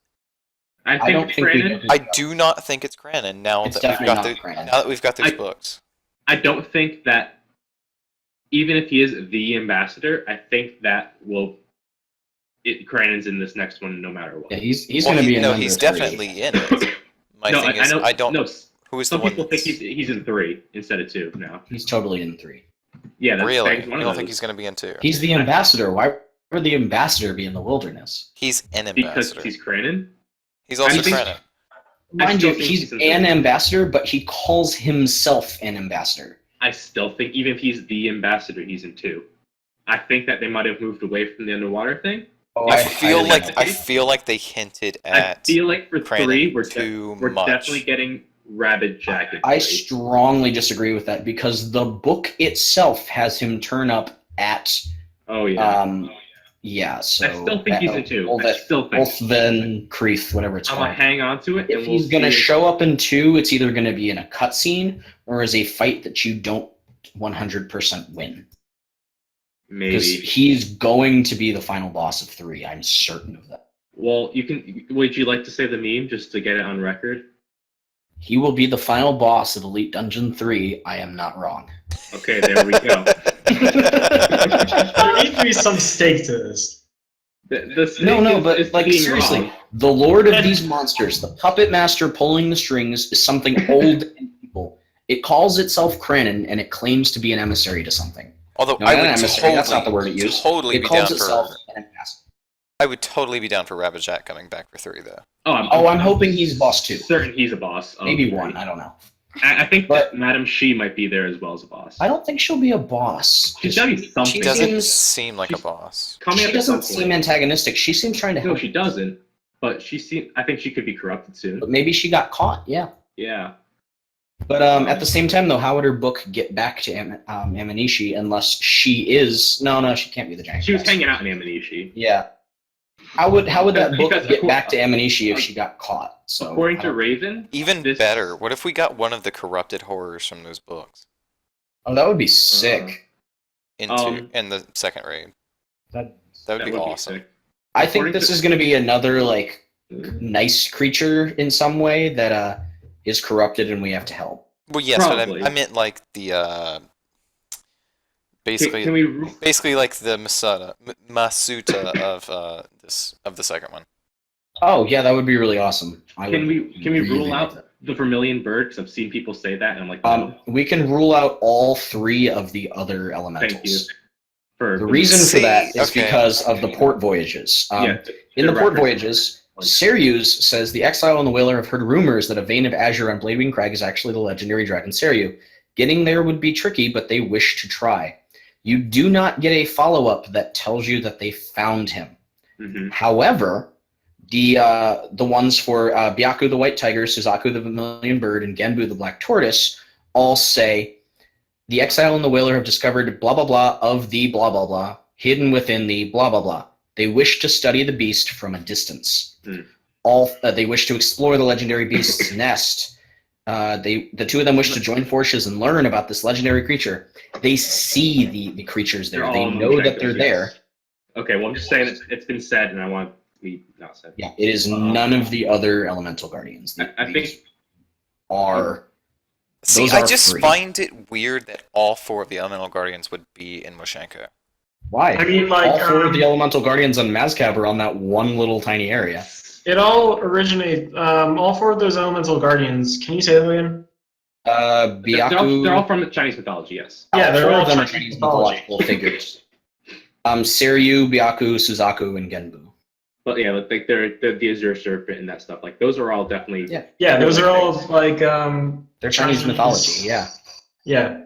I I don't think think we Brandon. do. I do not think it's Cranon now It's that we've got definitely not Cranon. now that we've got those books. I don't think that even if he is the ambassador, I think that Crannon's in this next one no matter what. Yeah, he's Well, going to be in no, number he's 3. definitely in it. My No, thing is, know. I don't. No, Who is the some one? people think that's- he's in 3 instead of 2 now. He's totally in 3. Yeah, that's Really? Fang's You one of don't think those. he's going to be in 2? He's the ambassador. Why would the ambassador be in the wilderness? He's an Because ambassador. he's Cranon. He's also I think- Cranon. Mind still you, think he's he's in an 3. ambassador, but he calls himself an ambassador. I still think even if he's the ambassador, he's in 2. I think that they might have moved away from the underwater thing. Oh, I feel don't like know. I feel like they hinted I at. feel like for Cranon 3, too we're much. definitely getting Rabid Jack in I 3. strongly disagree with that because the book itself has him turn up at Oh yeah. yeah, so I still think he's in 2. I still think. Ulthen Creeth, whatever it's I'm called. gonna hang on to it. If and he's we'll gonna see. show up in 2, it's either gonna be in a cutscene or as a fight that you don't 100% win. Because Maybe. he's going to be the final boss of 3. I'm certain of that. Well, you can. Would you like to say the meme just to get it on record? He will be the final boss of Elite Dungeon 3. I am not wrong. Okay, there we go. There needs to be some stake to this. The snake No, is but like being seriously, wrong. the lord of these monsters, the puppet master pulling the strings, is something old and evil. It calls itself Cranon, and it claims to be an emissary to something. Although No, I not would an emissary. totally, That's not the word it used. totally It be down calls itself for. an ambassador. I would totally be down for Rabid Jack coming back for 3 though. I'm hoping he's boss 2. Certain he's a boss. of Maybe 3. 1. I don't know. I think But- that Madam Shi might be there as well as a boss. I don't think she'll be a boss. She's gotta be something. She doesn't seems- seem like a she's- boss. Coming She up at doesn't some seem point. antagonistic. She seems trying to No, help. she doesn't. But I think she could be corrupted soon. But maybe she got caught. Yeah. Yeah. But at the same time, though, how would her book get back to Aminishi unless she is? No, she can't be the giant. She was crest. hanging out in Aminishi. Yeah. How would that book Because get back to Aminishi if she got caught? So According I to don't- Raven, Even this- better, what if we got one of the corrupted horrors from those books oh, that would be sick. in the second raid? That would be awesome. sick. I think according this to- is going to be another like nice creature in some way that is corrupted and we have to help. Well, yes, Probably. but I meant like the basically Can we? basically like the Masuta of the second one. Oh yeah, that would be really awesome. Can we really rule like out that. the Vermilion Bird? Because I've seen people say that, and I'm like, no. We can rule out all 3 of the other elementals. Thank you. For The reason for that is Okay. because of the port voyages. In the port voyages, Serius says the exile and the whaler have heard rumors that a vein of azure on Bladewing Crag is actually the legendary dragon Seriu. Getting there would be tricky, but they wish to try. You do not get a follow-up that tells you that they found him. Mhm. However, the ones for Byaku the White Tiger, Suzaku the Vermilion Bird, and Genbu the Black Tortoise all say the exile and the whaler have discovered blah blah blah of the blah blah blah hidden within the blah blah blah. They wish to study the beast from a distance. They wish to explore the legendary beast's nest. The 2 of them wish to join forces and learn about this legendary creature. They see the creatures there. They're They all know that Moonshakers, they're yes. there. Okay, well, I'm just saying it's been said, and I want to be not said. Yeah, it is none of the other elemental guardians. I These think are See, Those I are just 3. find it weird that all 4 of the Elemental Guardians would be in Moshenko. why? I mean, like, all 4 of the elemental guardians on Mazcab are on that one little tiny area. It all originates. All 4 of those elemental guardians. Can you say them again? Byaku. they're all from Chinese mythology. Yes. Yeah, they're 4 all of them are Chinese Chinese mythology. mythological figures. Seryu, Byaku, Suzaku, and Genbu. But yeah, like they're the Azure Serpent and that stuff. Like those are all definitely. Yeah. Yeah, those are all like They're Chinese mythology, yeah. Yeah.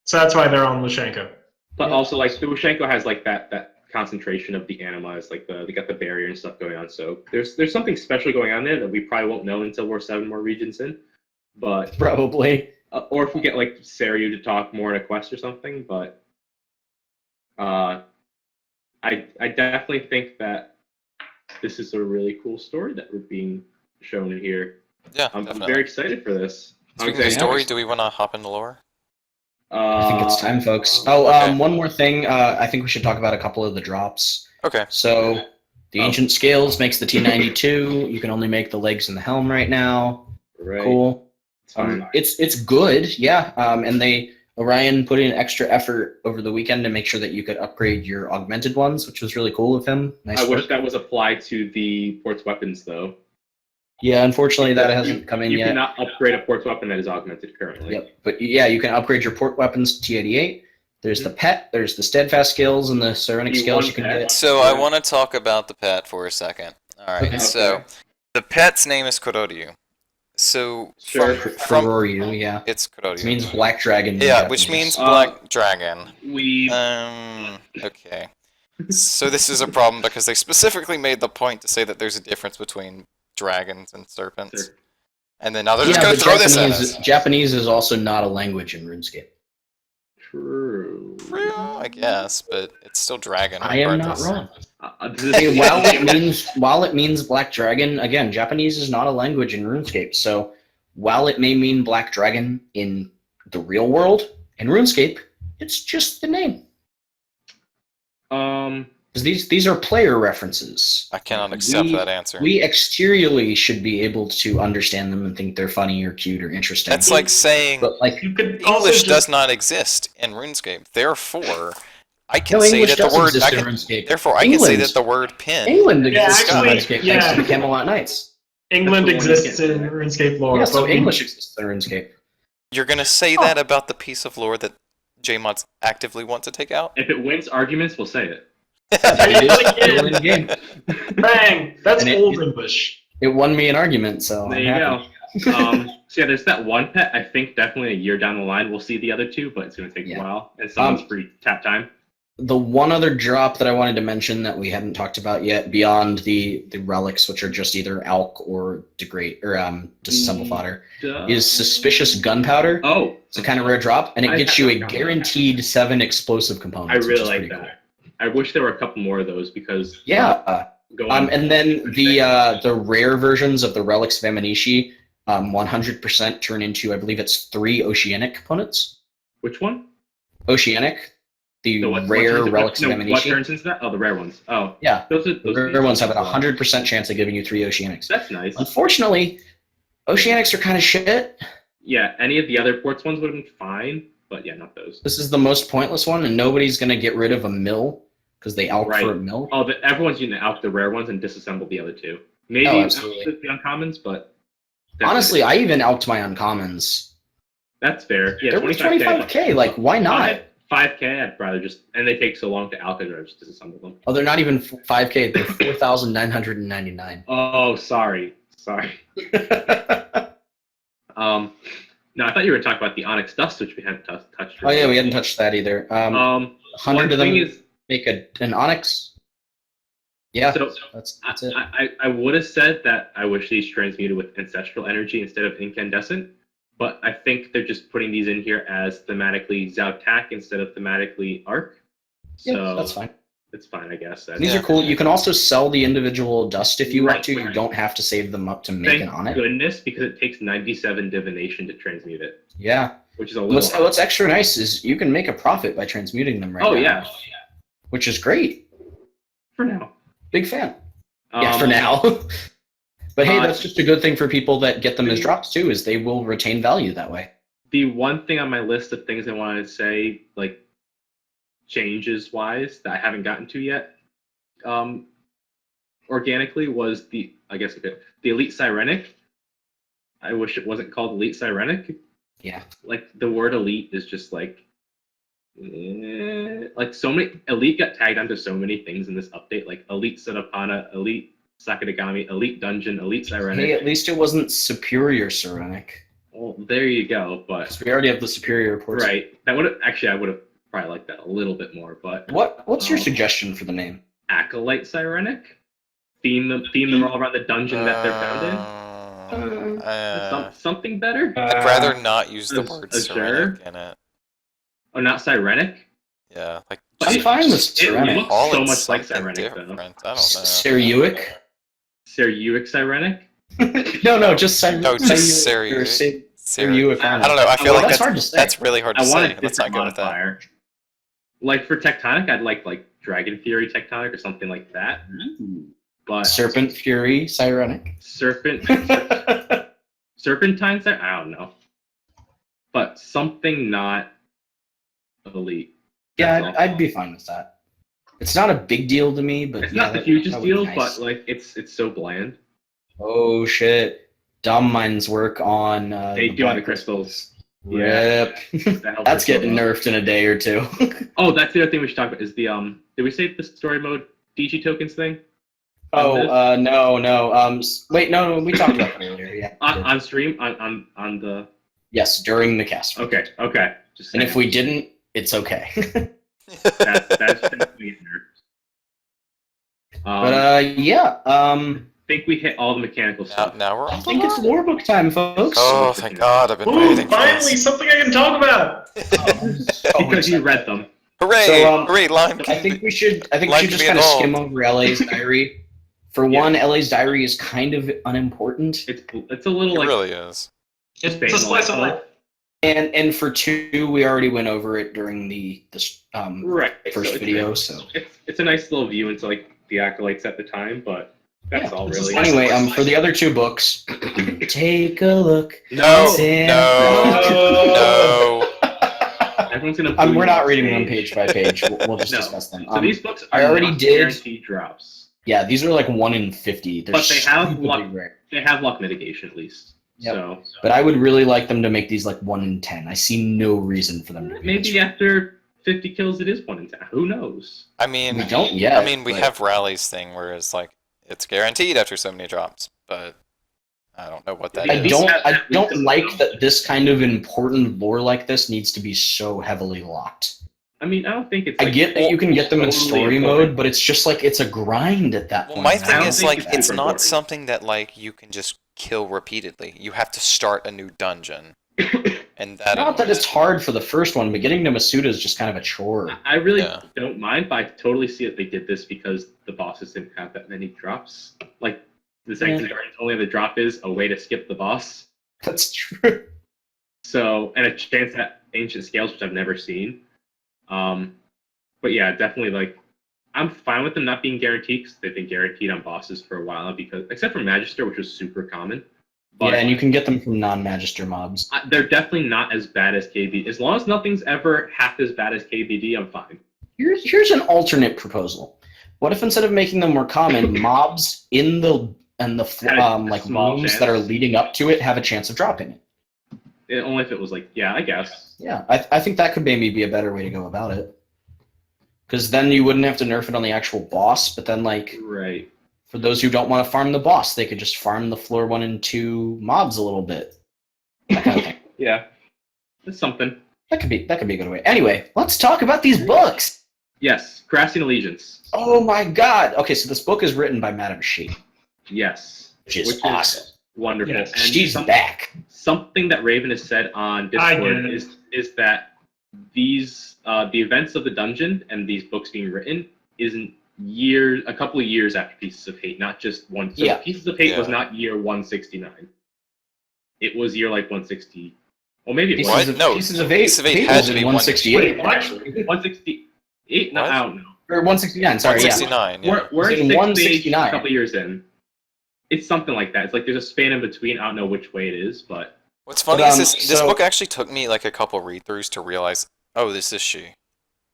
So that's why they're on Lushenko. But also, like, the Ushenko has like that concentration of the animas, like they got the barrier and stuff going on. So there's something special going on there that we probably won't know until we're 7 more regions in. but Probably. or if we get like Saryu to talk more in a quest or something. But I definitely think that this is a really cool story that we're being shown here. Yeah, I'm definitely. very excited for this. Speaking of story, do we want to hop into lore? I think it's time, folks. Oh, okay. One more thing. I think we should talk about a couple of the drops. Okay. So, the Ancient Scales makes the T92. You can only make the legs and the helm right now. Right. Cool. It's fine. It's good, yeah. And Orion put in extra effort over the weekend to make sure that you could upgrade your augmented ones, which was really cool of him. Nice I work. wish that was applied to the port's weapons, though. Yeah, unfortunately, that hasn't come in you yet. You cannot upgrade a port's weapon that is augmented currently. Yep, but yeah, you can upgrade your port weapons to T88. There's the pet, there's the steadfast skills, and the Sarenic skills you can get. So I want to talk about the pet for a second. Alright, Okay. So the pet's name is Kororyu. So Sure. from Kororyu, yeah. it's Kororyu. It means black dragon. in Yeah, which Japanese. means black dragon. We Okay. So this is a problem because they specifically made the point to say that there's a difference between dragons and serpents. Sure. And then now they're just going to but throw this at us. Japanese is also not a language in RuneScape. True. True, I guess, but it's still dragon. I am not regardless. wrong. Hey, while it means black dragon, again, Japanese is not a language in RuneScape. So while it may mean black dragon in the real world, in RuneScape, it's just the name. Because these are player references. I cannot accept that answer. We exteriorly should be able to understand them and think they're funny or cute or interesting. That's like saying but like You could also English just, does not exist in RuneScape. Therefore, I can no, say English that the does word. exist I in can, RuneScape. therefore, I can say England. that the word pin. England Yeah, exists actually, in RuneScape yeah. thanks to the Camelot Knights. England That's the one exists in RuneScape lore. Yeah, so but English exists in RuneScape. You're gonna say that about the piece of lore that JMods actively want to take out? If it wins arguments, we'll say it. It is still in the game. Bang! That's And old English. It won me an argument, so There I'm you happy. go. So yeah, there's that one pet. I think definitely a year down the line we'll see the other two, but it's going to take Yeah. a while. And someone's free tap time. The one other drop that I wanted to mention that we hadn't talked about yet, beyond the relics, which are just either alk or degrade or disassemble fodder, is suspicious gunpowder. Oh, It's a kind of rare drop, and it I gets you a haven't gotten guaranteed 7 explosive I components. really which is like pretty that. cool. I wish there were a couple more of those because Yeah. going And then the rare versions of the relics of Aminishi, 100% turn into, I believe it's 3 oceanic components. which one? Oceanic, the What rare turns- relics no, of Aminishi. what turns into that? Oh, the rare ones. Oh, Yeah, those are the those rare ones have a 100% chance of giving you 3 oceanics. That's nice. Unfortunately, oceanics are kind of shit. Yeah, any of the other ports ones would have been fine, but yeah, not those. This is the most pointless one, and nobody's going to get rid of a mill because they alk Right. for a mill. Oh, everyone's using out the rare ones and disassemble the other two. Maybe Oh, absolutely. the uncommons, but Honestly, I even alked my uncommons. that's fair. Yeah, They're worth 25k. Like, why not? 5K, I'd rather just, and they take so long to alk, I'd rather just disassemble them. Oh, they're not even 5k. They're 4,999. Oh, sorry. No, I thought you were talking about the onyx dust, which we hadn't touched. Oh yeah, we hadn't touched that either. 100 of them is, make an onyx. Yeah, so that's it. I would have said that I wish these transmuted with ancestral energy instead of incandescent, but I think they're just putting these in here as thematically Zautak instead of thematically Arc. So Yeah, that's fine. It's fine, I guess. These are cool. You can also sell the individual dust if you want to. Right. You don't have to save them up to make an Thank onyx. goodness, because it takes 97 divination to transmute it, Yeah. which is a little. What's extra nice is you can make a profit by transmuting them right now. Oh yeah, Which is great. for now. Big fan. Yeah, for now. But hey, that's just a good thing for people that get them as drops too, is they will retain value that way. The one thing on my list of things I wanted to say, like changes wise, that I haven't gotten to yet, organically, was the Elite Sirenic. I wish it wasn't called Elite Sirenic. Yeah. Like the word elite is just like so many elite got tagged onto so many things in this update, like Elite Sudapana, Elite Sakadagami, Elite Dungeon, Elite Sirenic. Hey, at least it wasn't Superior Sirenic. Well, there you go, but Because we already have the Superior ports. right. That would have actually, I would have probably liked that a little bit more, but What's your suggestion for the name? Acolyte Sirenic? Theme them all around the dungeon that they're found in? Something better? I'd rather not use the word Azure? Sirenic in it. Oh, not Sirenic? Yeah, like I'm fine with It Sirenic. looks call so it much like something Sirenic, though. different. I don't know. Seruic? Seruic Sirenic? No, just Sirenic. No, just Seruic. Seruic. I don't know. I feel like that's hard to say. That's really hard to I want say. a Let's not different go with that. modifier. Like for Tectonic, I'd like Dragon Fury Tectonic or something like that. But Serpent Fury Sirenic. Serpentine Sirenic? I don't know. But something not elite. Yeah, I'd be fine with that. It's not a big deal to me, but It's yeah, not the hugest that would be deal, nice. but like it's so bland. Oh shit! Dumb Mind's work on They do on the crystals. Rip. That That's getting nerfed in a day or two. Oh, that's the other thing we should talk about is the Did we say the story mode DG tokens thing? No. Wait, no, we talked about that earlier. Yeah. On stream on the. Yes, during the cast. Okay. Just And saying. if we didn't, it's okay. that's definitely nerfed. I think we hit all the mechanical stuff. Now we're on the think it's lore. lorebook time, folks. Oh, thank God! I've been Ooh, waiting for finally, this. something I can talk about! Because you read them. Hooray! So, Hooray! Lime. I think we should Life just be kind of involved. skim over LA's diary. For one, LA's diary is kind of unimportant, It's a little It like really is. It's a slice of life. and for two, we already went over it during the right first so video. It's, So it's a nice little view into like the acolytes at the time, but that's Yeah. all It's really. just anyway, for the other two books, take a look. No. Sam. No. Everyone's gonna. We're not reading them page by page. We'll just No. discuss them. So these books are I already not did- guaranteed drops. Yeah, these are like 1 in 50. They're But they have stupidly luck. rare. They have luck mitigation at least. Yep. So But I would really like them to make these like 1 in 10. I see no reason for them to be maybe this after 50 kills, it is 1 in 10. Who knows? I mean, We don't yet. I mean, we but- have Rally's thing where it's like it's guaranteed after so many drops, but I don't know what that is. I That don't week like of- that this kind of important lore like this needs to be so heavily locked. I mean, I don't think it's. I Like, get that you can get them in totally story important. mode, but it's just like it's a grind at that Well, point. my I thing don't is think like it's it's super not important. something that like you can just kill repeatedly. You have to start a new dungeon, and that. Not that annoys it's me. hard for the first one, but getting to Masuda is just kind of a chore. I really Yeah. don't mind, but I totally see that they did this because the bosses didn't have that many drops. Like the second Guardian's only other drop is a way to skip the boss. That's true. So and a chance at ancient scales, which I've never seen. But yeah, definitely like I'm fine with them not being guaranteed because they've been guaranteed on bosses for a while now because except for Magister, which was super common. But Yeah, and you can get them from non-magister mobs. they're definitely not as bad as KBD. As long as nothing's ever half as bad as KBD, I'm fine. Here's an alternate proposal. What if instead of making them more common, mobs in the Had a like small rooms chance. that are leading up to it have a chance of dropping it? Only if it was like, yeah, I guess. Yeah, I think that could maybe be a better way to go about it. Because then you wouldn't have to nerf it on the actual boss, but then like Right. for those who don't want to farm the boss, they could just farm the floor 1 and 2 mobs a little bit. That kind of thing. Yeah. It's something. That could be a good way. Anyway, let's talk about these books. Yes. Crassian Allegiance. Oh my god. Okay, so this book is written by Madame She, Yes. which is awesome. Wonderful. Yes. And She's back. something that Raven has said on I Discord get it. is that these the events of the dungeon and these books being written isn't a couple of years after Pieces of Hate, not just one. So Yeah. Pieces of Hate was Yeah. not year 169. It was year like 160. Well, maybe it Pieces was. What? No, Pieces of Eight, Pieces of Eight Eight had was to in be 168. Wait, what? Actually. 168? No, What? I don't know. Or 169, sorry, yeah. 169. Yeah. We're It's in in 169. 169. A couple years in. It's something like that. It's like there's a span in between. I don't know which way it is, but What's funny But, is this so- book actually took me like a couple read-throughs to realize, oh, this is she.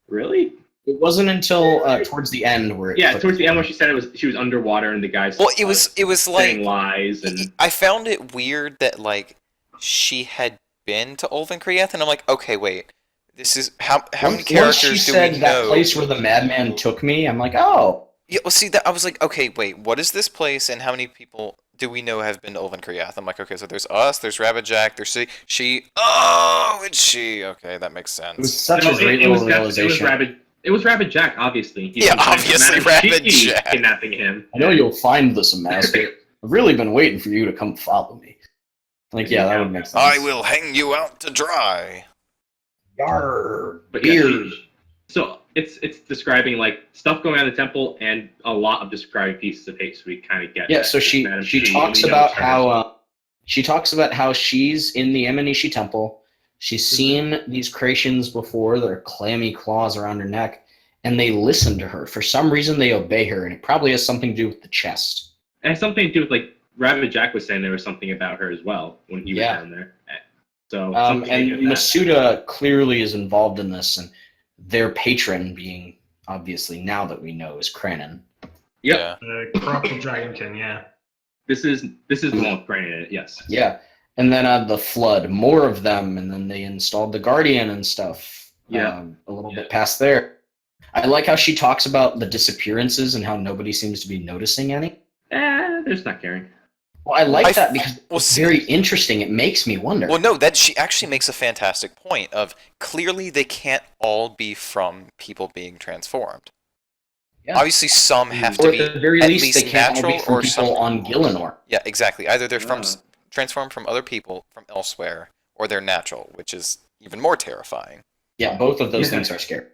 really, It wasn't until towards the end where it yeah. clicked. Towards the end, when she said she was underwater and the guys. Well, it was saying like lies and I found it weird that like she had been to Olvenkrieth, and I'm like, okay, wait, this is how many Once characters she do said we that know? place where the madman took me, I'm like, oh. Yeah, well, see that I was like, okay, wait, what is this place, and how many people do we know have been to Olvenkrieth? I'm like, okay, so there's us, there's Rabbit Jack, there's she. Oh, it's she. Okay, that makes It was sense. such a great it was little realization. It was Rabbit Jack, obviously. Yeah, obviously Madam Rabbit Chief Jack. kidnapping him. I know you'll find this Amascut. I've really been waiting for you to come follow me. Like, yeah, that would make sense. I will hang you out to dry. Yarr, But yeah, beard. so it's describing like stuff going on in the temple and a lot of describing pieces of hate. So we kind of get Yeah, that so she Madame she Shi, talks and we know about it's her. how she's in the Aminishi temple. She's seen these creations before, their clammy claws around her neck, and they listen to her. For some reason, they obey her, and it probably has something to do with the chest. It has something to do with like Rabbit Jack was saying there was something about her as well when he was Yeah. down there. So And something to do with that. Masuda clearly is involved in this, and their patron being, obviously, now that we know, is Cranon. Yep. Yeah. The corruptible dragonkin, yeah. This is the one with Crane in it. Yes. Yeah. And then the Flood, more of them, and then they installed the Guardian and stuff. Yeah. A little bit past there. I like how she talks about the disappearances and how nobody seems to be noticing any. They're just not caring. Well, I like that because well, it's very interesting. It makes me wonder. Well, no, that she actually makes a fantastic point of clearly they can't all be from people being transformed. Yeah. Obviously, some have or to at be the very at least, least they can't all natural be from or people some. on Gillinor. Yeah, exactly. Either they're from Yeah. transformed from other people from elsewhere, or they're natural, which is even more terrifying. Yeah, both of those things are scary.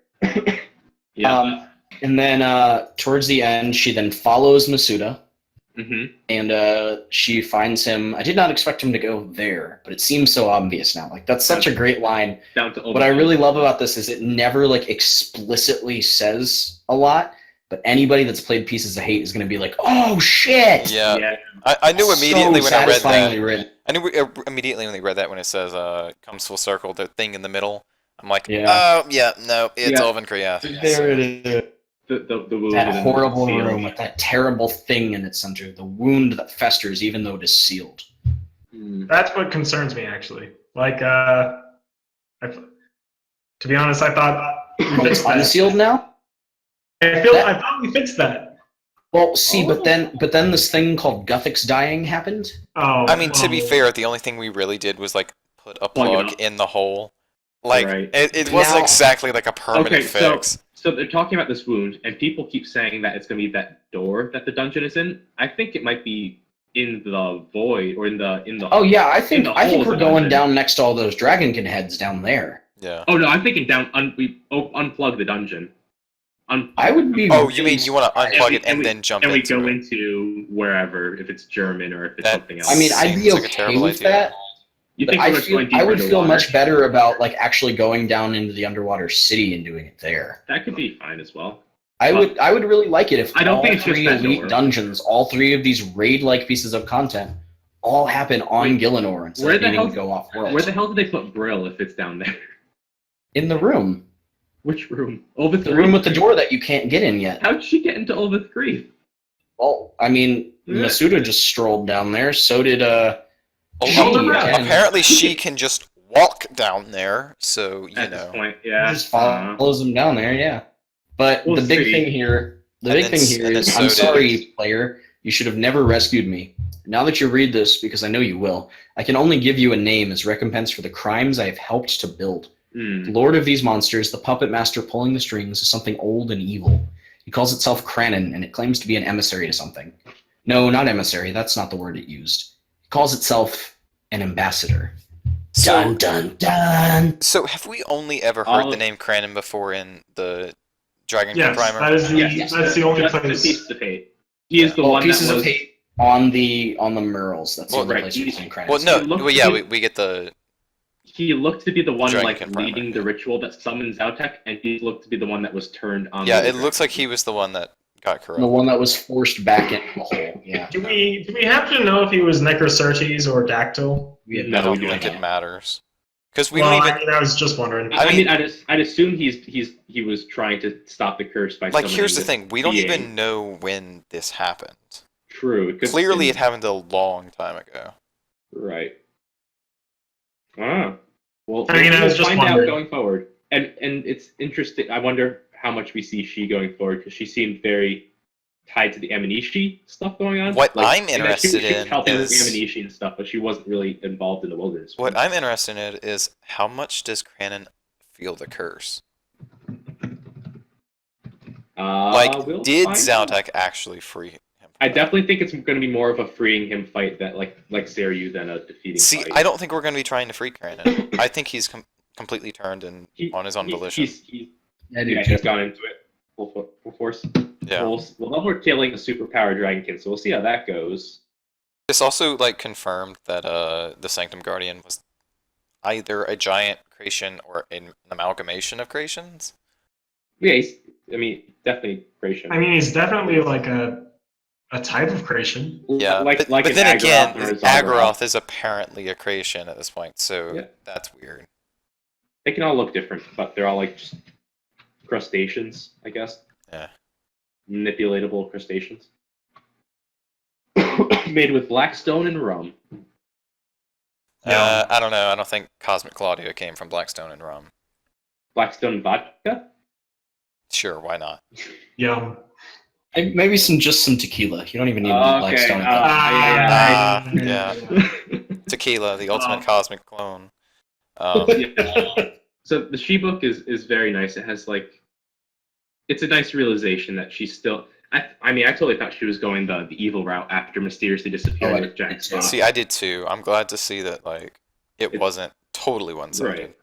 Yeah. And then towards the end, she then follows Masuda, and she finds him. I did not expect him to go there, but it seems so obvious now. Like, that's such a great line. Down to What I really love about this is it never like explicitly says a lot, but anybody that's played Pieces of Hate is going to be like, "Oh shit!" Yeah, Yeah. I knew immediately so when I read satisfyingly that. written. I knew immediately when they read that when it says comes full circle, the thing in the middle. I'm like, Yeah. oh yeah, no, it's Yeah. Elven Kriyath. There it is. The wound That and the horrible seal. room with that terrible thing in its center, the wound that festers even though it is sealed. That's what concerns me, actually. Like, to be honest, I thought we Oh, it's fixed that. unsealed now? I thought we fixed that. Well, see, but then this thing called Guthix dying happened. Oh, I mean, to be well, fair, the only thing we really did was like put a Plug it plug up. in the hole. Like Right. it wasn't Now- exactly like a permanent Okay, so- fix. So they're talking about this wound, and people keep saying that it's going to be that door that the dungeon is in. I think it might be in the void or in the. Oh yeah, I think the I think holes we're of the going dungeon. down next to all those dragonkin heads down there. Yeah. Oh no, I'm thinking down. We unplug the dungeon. I would be. Oh, you mean you want to unplug it and we- then jump and we into go it? into wherever, if it's German or if it's That- something else. I mean, I'd be Seems like a okay terrible with idea. that. you But think I we're just going deeper would into feel water? much better about like actually going down into the underwater city and doing it there. That could be fine as well. I would really like it if I don't all think it's just three that elite door. dungeons, all three of these raid-like pieces of content, all happen on Wait, Gillinor instead where of the needing hell- to go off world. Where the hell did they put Brill if it's down there? In the room, Which room? Olvith the room with the door that you can't get in yet. How'd she get into Olvith Grief? Well, I mean, Yeah. Masuda just strolled down there. So did Oh, She, and- apparently she can just walk down there, so you At this know. point, yeah. just follows him down there. Yeah, but We'll the big see. thing here, And then so I'm did- sorry, player. You should have never rescued me. Now that you read this, because I know you will, I can only give you a name as recompense for the crimes I have helped to build. Hmm. The lord of these monsters, the puppet master pulling the strings, is something old and evil. He calls itself Cranon, and it claims to be an emissary to something. No, not emissary. That's not the word it used. It calls itself an ambassador. So, Dun dun dun. so have we only ever All heard the of- name Cranon before in the Dragon Yes, Primer? that is the Yes, that's the only just place. Pieces of Hate. He is the Well, one pieces that of was. hate on the Murals. That's the Well, only right, place we've he's- seen Cranon. Well, no, He looked well, yeah, to be- we get the He looked to be the one Dragon like Primer, leading yeah. the ritual that summons Zautek, and he looked to be the one that was turned on. yeah. the It looks like he was the one that got The corrupted. one that was forced back into the hole. Yeah. Do we happen to know if he was Necrocertes or Dactyl? We have No, I don't we think don't it know. matters because we Well, don't I even mean, I was just wondering. I mean- I'd assume he was trying to stop the curse by like. summoning Here's the this thing: we don't being. even know when this happened. True. It could have Clearly, been- it happened a long time ago. Right. Ah. Well, I mean, I we'll was just find out wondering. going forward, and it's interesting. I wonder how much we see she going forward because she seemed very tied to the Aminishi stuff going on. What Like, I'm and that interested she was in helping with is- the Aminishi and stuff, but she wasn't really involved in the wilderness. What I'm interested in is how much does Cranon feel the curse? Like, we'll did find out. Zautek actually free him I definitely think it's going to be more of a freeing him fight that like Zaryu than a defeating See, fight. I don't think we're going to be trying to free Crandon. I think he's completely turned and on his own volition. He's gone into it full force. Yeah. Well, we're killing a superpowered Dragonkin, so we'll see how that goes. This also like confirmed that the Sanctum Guardian was either a giant creation or an amalgamation of creations. Yeah, definitely creation. I mean, he's definitely like a type of creation. Yeah, but an then again, Agarroth or a Zagreoth. Agarroth is apparently a creation at this point, so that's weird. They can all look different, but they're all like just crustaceans, I guess. Yeah. Manipulatable crustaceans. Made with black stone and rum. I don't know. I don't think Cosmic Claudio came from Blackstone and rum. Blackstone and vodka? Sure, why not? Yum. Maybe just some tequila. You don't even need Blackstone. Yeah. Tequila, the ultimate cosmic clone. So the She book is very nice. It has it's a nice realization that she's still. I totally thought she was going the evil route after mysteriously disappearing with Jack Spock. See, I did too. I'm glad to see that it wasn't totally one-sided. Right.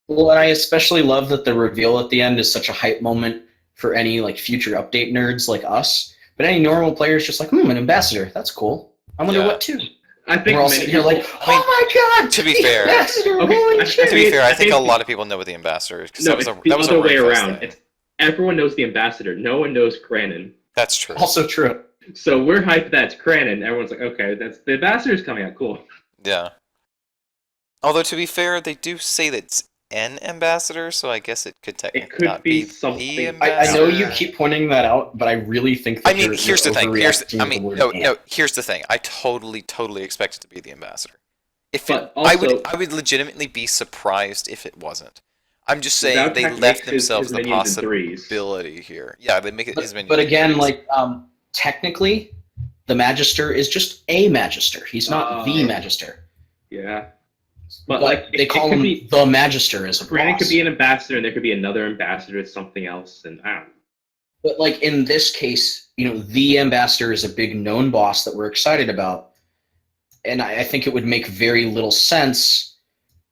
Well, and I especially love that the reveal at the end is such a hype moment for any future update nerds like us. But any normal player is just like, an ambassador. That's cool. I wonder what too. I think we're all sitting here like, oh my god! To be fair, I think a lot of people know what the ambassador is. No, that was the way around. Everyone knows the ambassador. No one knows Crandon. That's true. Also true. So we're hyped that's Crandon. Everyone's like, okay, that's the ambassador's coming out. Cool. Yeah. Although to be fair, they do say that it's an ambassador, so I guess it could technically not be something. The I know you keep pointing that out, but I really think that here's the thing. Here's the thing. I totally expect it to be the ambassador. I would legitimately be surprised if it wasn't. I'm just saying they left themselves the possibility here. Yeah, they make it his minions. But again, technically, the Magister is just a Magister. He's not the Magister. Yeah. But they call him the Magister as a boss. Crandon could be an ambassador, and there could be another ambassador as something else, and I don't know. But in this case, the ambassador is a big known boss that we're excited about, and I think it would make very little sense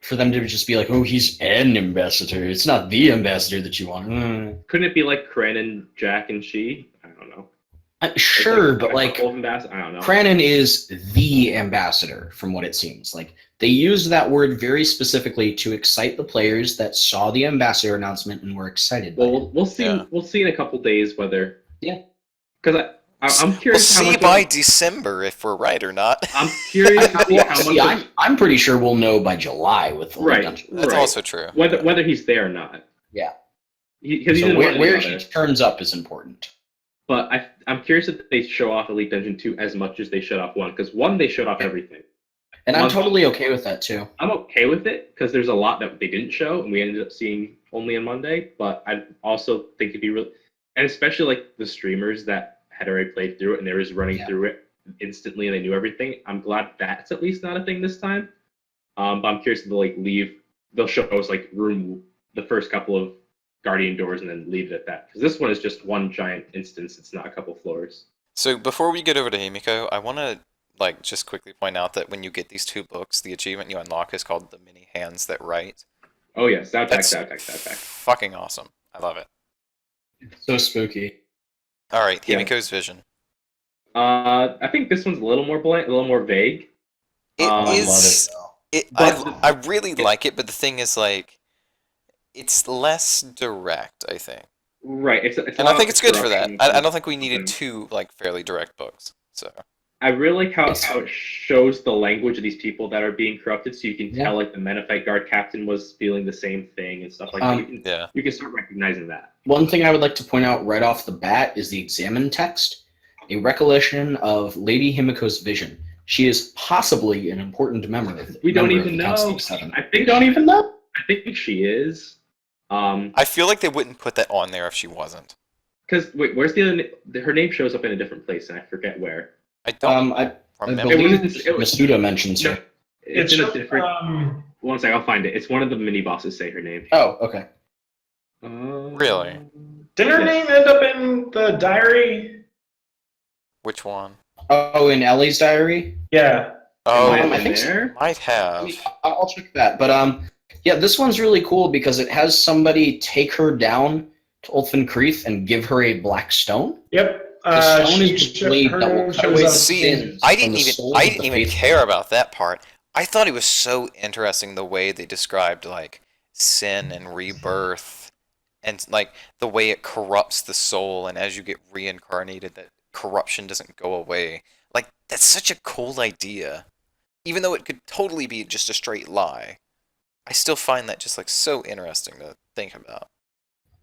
for them to just be like, oh, he's an ambassador. It's not the ambassador that you want. Couldn't it be like Crandon, Jack, and She? I don't know. Sure, but I don't know. Crandon is the ambassador, from what it seems. They used that word very specifically to excite the players that saw the ambassador announcement and were excited. Well, we'll see. Yeah. We'll see in a couple days whether. Yeah. Because I'm curious. We'll see by December if we're right or not. I'm curious how much. I'm pretty sure we'll know by July with the right. That's also true. Whether he's there or not. Yeah. Where he turns up is important. But I'm curious if they show off Elite Dungeon 2 as much as they showed off 1, because 1 they showed off everything. And I'm totally okay with that too. I'm okay with it because there's a lot that they didn't show and we ended up seeing only on Monday. But I also think it'd be really, and especially the streamers that had already played through it and they were just running through it instantly and they knew everything. I'm glad that's at least not a thing this time. But I'm curious if they'll they'll show us the first couple of Guardian doors and then leave it at that. Because this one is just one giant instance. It's not a couple floors. So before we get over to Himiko, I want to just quickly point out that when you get these 2 books, the achievement you unlock is called the Many Hands That Write. Oh yes, that's fucking awesome. I love it. So spooky. All right, Himiko's vision. I think this one's a little more blank, a little more vague. It is. I love it. I really like it, but the thing is it's less direct, I think. Right. And I think it's good for that. I don't think we needed 2 fairly direct books. So I really like how it shows the language of these people that are being corrupted, so you can tell the Menifite Guard captain was feeling the same thing and stuff like that. You can start recognizing that. One thing I would like to point out right off the bat is the examine text, a recollection of Lady Himiko's vision. She is possibly an important member. We don't even know. I think she is. I feel like they wouldn't put that on there if she wasn't. Because where's the other? Her name shows up in a different place, and I forget where. I believe Masuda mentions her. It's in a different. One second, I'll find it. It's one of the mini bosses say her name. Oh, okay. Really? Didn't her name end up in the diary? Which one? Oh, in Ellie's diary? Yeah. Oh, Might have I been think so. there. might have. I mean, I'll check that. But yeah, this one's really cool because it has somebody take her down to Ulfin Creeth and give her a black stone. Yep. The stone is the blade her that will name cut shows away up. the See, sins I from didn't the even souls I of didn't the even faithful. care about that part. I thought it was so interesting the way they described like sin and rebirth and like the way it corrupts the soul, and as you get reincarnated that corruption doesn't go away. Like that's such a cool idea. Even though it could totally be just a straight lie. I still find that just like so interesting to think about.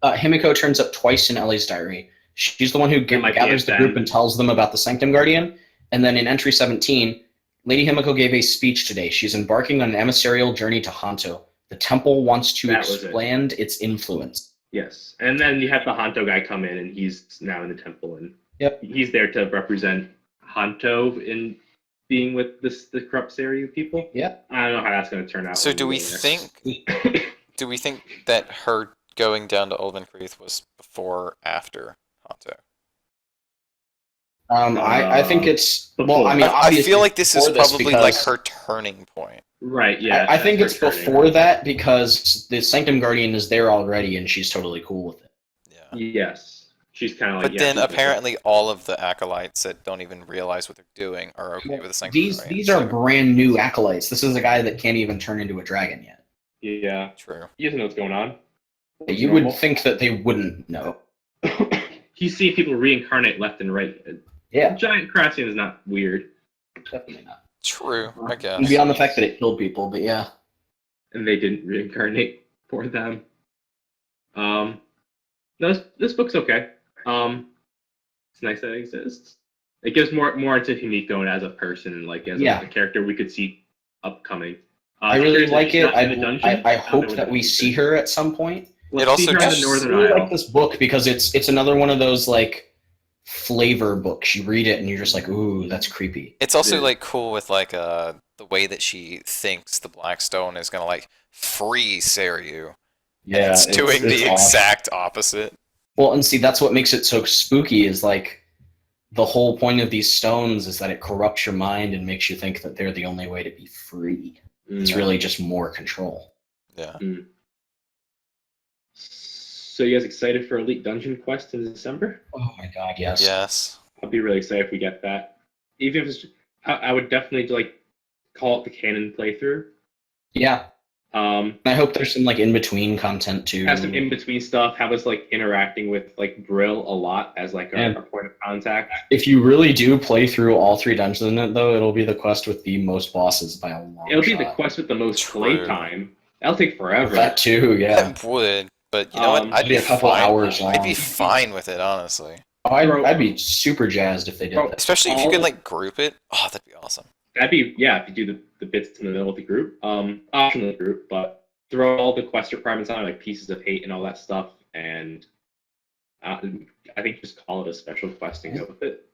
Himiko turns up twice in Ellie's diary. She's the one who That might be gathers it the then. group and tells them about the Sanctum Guardian. And then in entry 17, Lady Himiko gave a speech today. She's embarking on an emissarial journey to Hanto. The temple wants to That was it. expand its influence. Yes, and then you have the Hanto guy come in, and he's now in the temple, and Yep. he's there to represent Hanto in being with the corrupt Sariu people. Yep. I don't know how that's going to turn out. So when do we go there. think that her going down to Ulven Creeth was before or after Hanto? I think it's before. well. I mean, I obviously feel like this is before probably like because- her turning point. Right? Yeah. I think that's it's her turning. before that because the Sanctum Guardian is there already and she's totally cool with it. Yeah. Yes, she's kind of like. But yeah, then she's apparently all of the acolytes that don't even realize what they're doing are okay with the Sanctum These Guardian, these are so- brand new acolytes. This is a guy that can't even turn into a dragon yet. Yeah, True. he doesn't know what's going on. You would think that they wouldn't know. He's seeing people reincarnate left and right. Yeah, Giant Crassian is not weird, definitely not. True, I guess. And beyond the fact that it killed people, but yeah. and they didn't reincarnate for them. No, this book's okay. It's nice that it exists. It gives more into Himiko and as a person and like as a character we could see upcoming. I really curious if like she's it. not in the dungeon. I Not hope in that the we dungeon. see her at some point. Let's It also see her in just- the I Northern really Isle. like this book because it's another one of those like flavor books. You read it and you're just like, ooh, that's creepy. It's also Yeah. like cool with like the way that she thinks the Blackstone is gonna like free Sariu. Yeah, It's doing the awesome. exact opposite. Well, and see, that's what makes it so spooky. Is like the whole point of these stones is that it corrupts your mind and makes you think that they're the only way to be free. It's really just more control. Yeah. So you guys excited for Elite Dungeon Quest in December? Oh my god, yes. Yes. I'll be really excited if we get that. Even if it's, I would definitely like call it the canon playthrough. Yeah. Um, And I hope there's some like in between content too. have some in between stuff. Have us like interacting with like Brill a lot as like And- our point of contact. If you really do play through all 3 dungeons in it, though, it'll be the quest with the most bosses by a long It'll be shot. the quest with the most True. playtime. That'll take forever. That too, yeah. That would, but you know what? I'd It'll be a couple fine. hours long. I'd be fine with it, honestly. Oh, I'd be super jazzed if they did Bro, that. Especially if you All- could like group it. Oh, that'd be awesome. That'd be if you do the bits in the middle of the group. Optional group, but throw all the quest requirements on like pieces of hate and all that stuff, and I think just call it a special quest and go with it.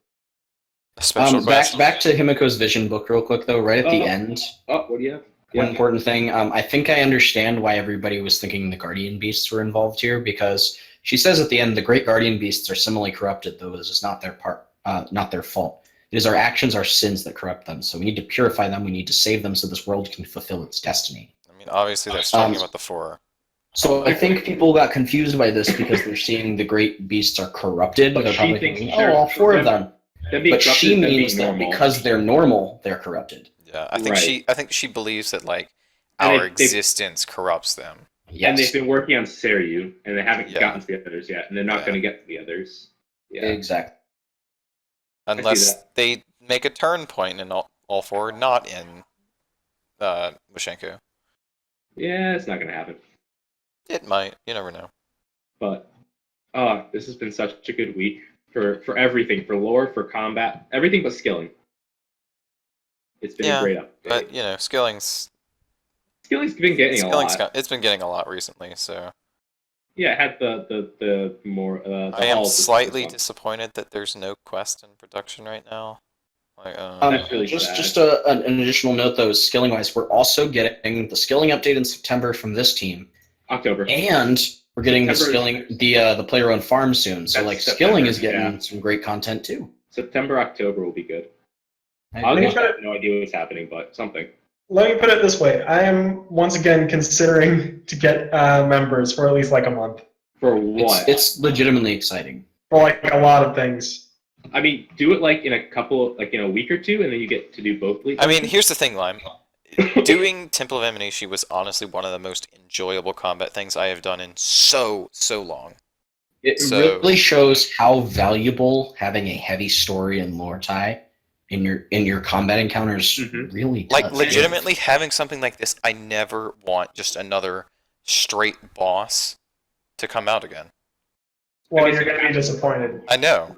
A special quest. Back to Himiko's vision book real quick though. Right at the Oh. end, Oh, what do you have? one important thing. I think I understand why everybody was thinking the Guardian Beasts were involved here because she says at the end the Great Guardian Beasts are similarly corrupted, though this is not their not their fault. It is our actions, our sins that corrupt them. So we need to purify them. We need to save them so this world can fulfill its destiny. I mean, obviously that's talking about the 4. So I think people got confused by this because they're seeing the great beasts are corrupted. But They're she probably thinks thinking, they're- oh, all 4 of them. Them being But she corrupted, them means being that normal. because they're normal, they're corrupted. Yeah, I think Right. I think she believes that like And our they- existence corrupts them. Yes. And they've been working on Sariu, and they haven't Yeah. gotten to the others yet, and they're not Yeah. going to get to the others. Yeah. Exactly. Unless that. they make a turn point and all 4 not in Wishenko. Yeah, it's not going to happen. It might. You never know. But this has been such a good week for everything, for lore, for combat, everything but skilling. It's been Yeah, a great update. But you know, skilling's Skilling's been getting a lot. it's been getting a lot recently. So Yeah, it had the more. The I am halls this slightly month. disappointed that there's no quest in production right now. Like, That's really sad. Just an additional note though, is skilling wise, we're also getting the skilling update in September from this team, October. and we're getting the September- skilling the player owned farm soon. So That's like September, skilling is getting yeah. some great content too. September, October will be good. I August, agree. I have no idea what's happening, but something. Let me put it this way. I am once again considering to get members for at least like a month. For what? It's legitimately exciting. For like a lot of things. I mean, do it like in a week or two, and then you get to do both leagues. I mean, here's the thing, Lime. Doing Temple of Aminishi was honestly one of the most enjoyable combat things I have done in so long. It So- really shows how valuable having a heavy story and lore tie in your combat encounters Mhm. really does. Like, legitimately having something like this, I never want just another straight boss to come out again. Well, I mean, you're going to be disappointed. I know.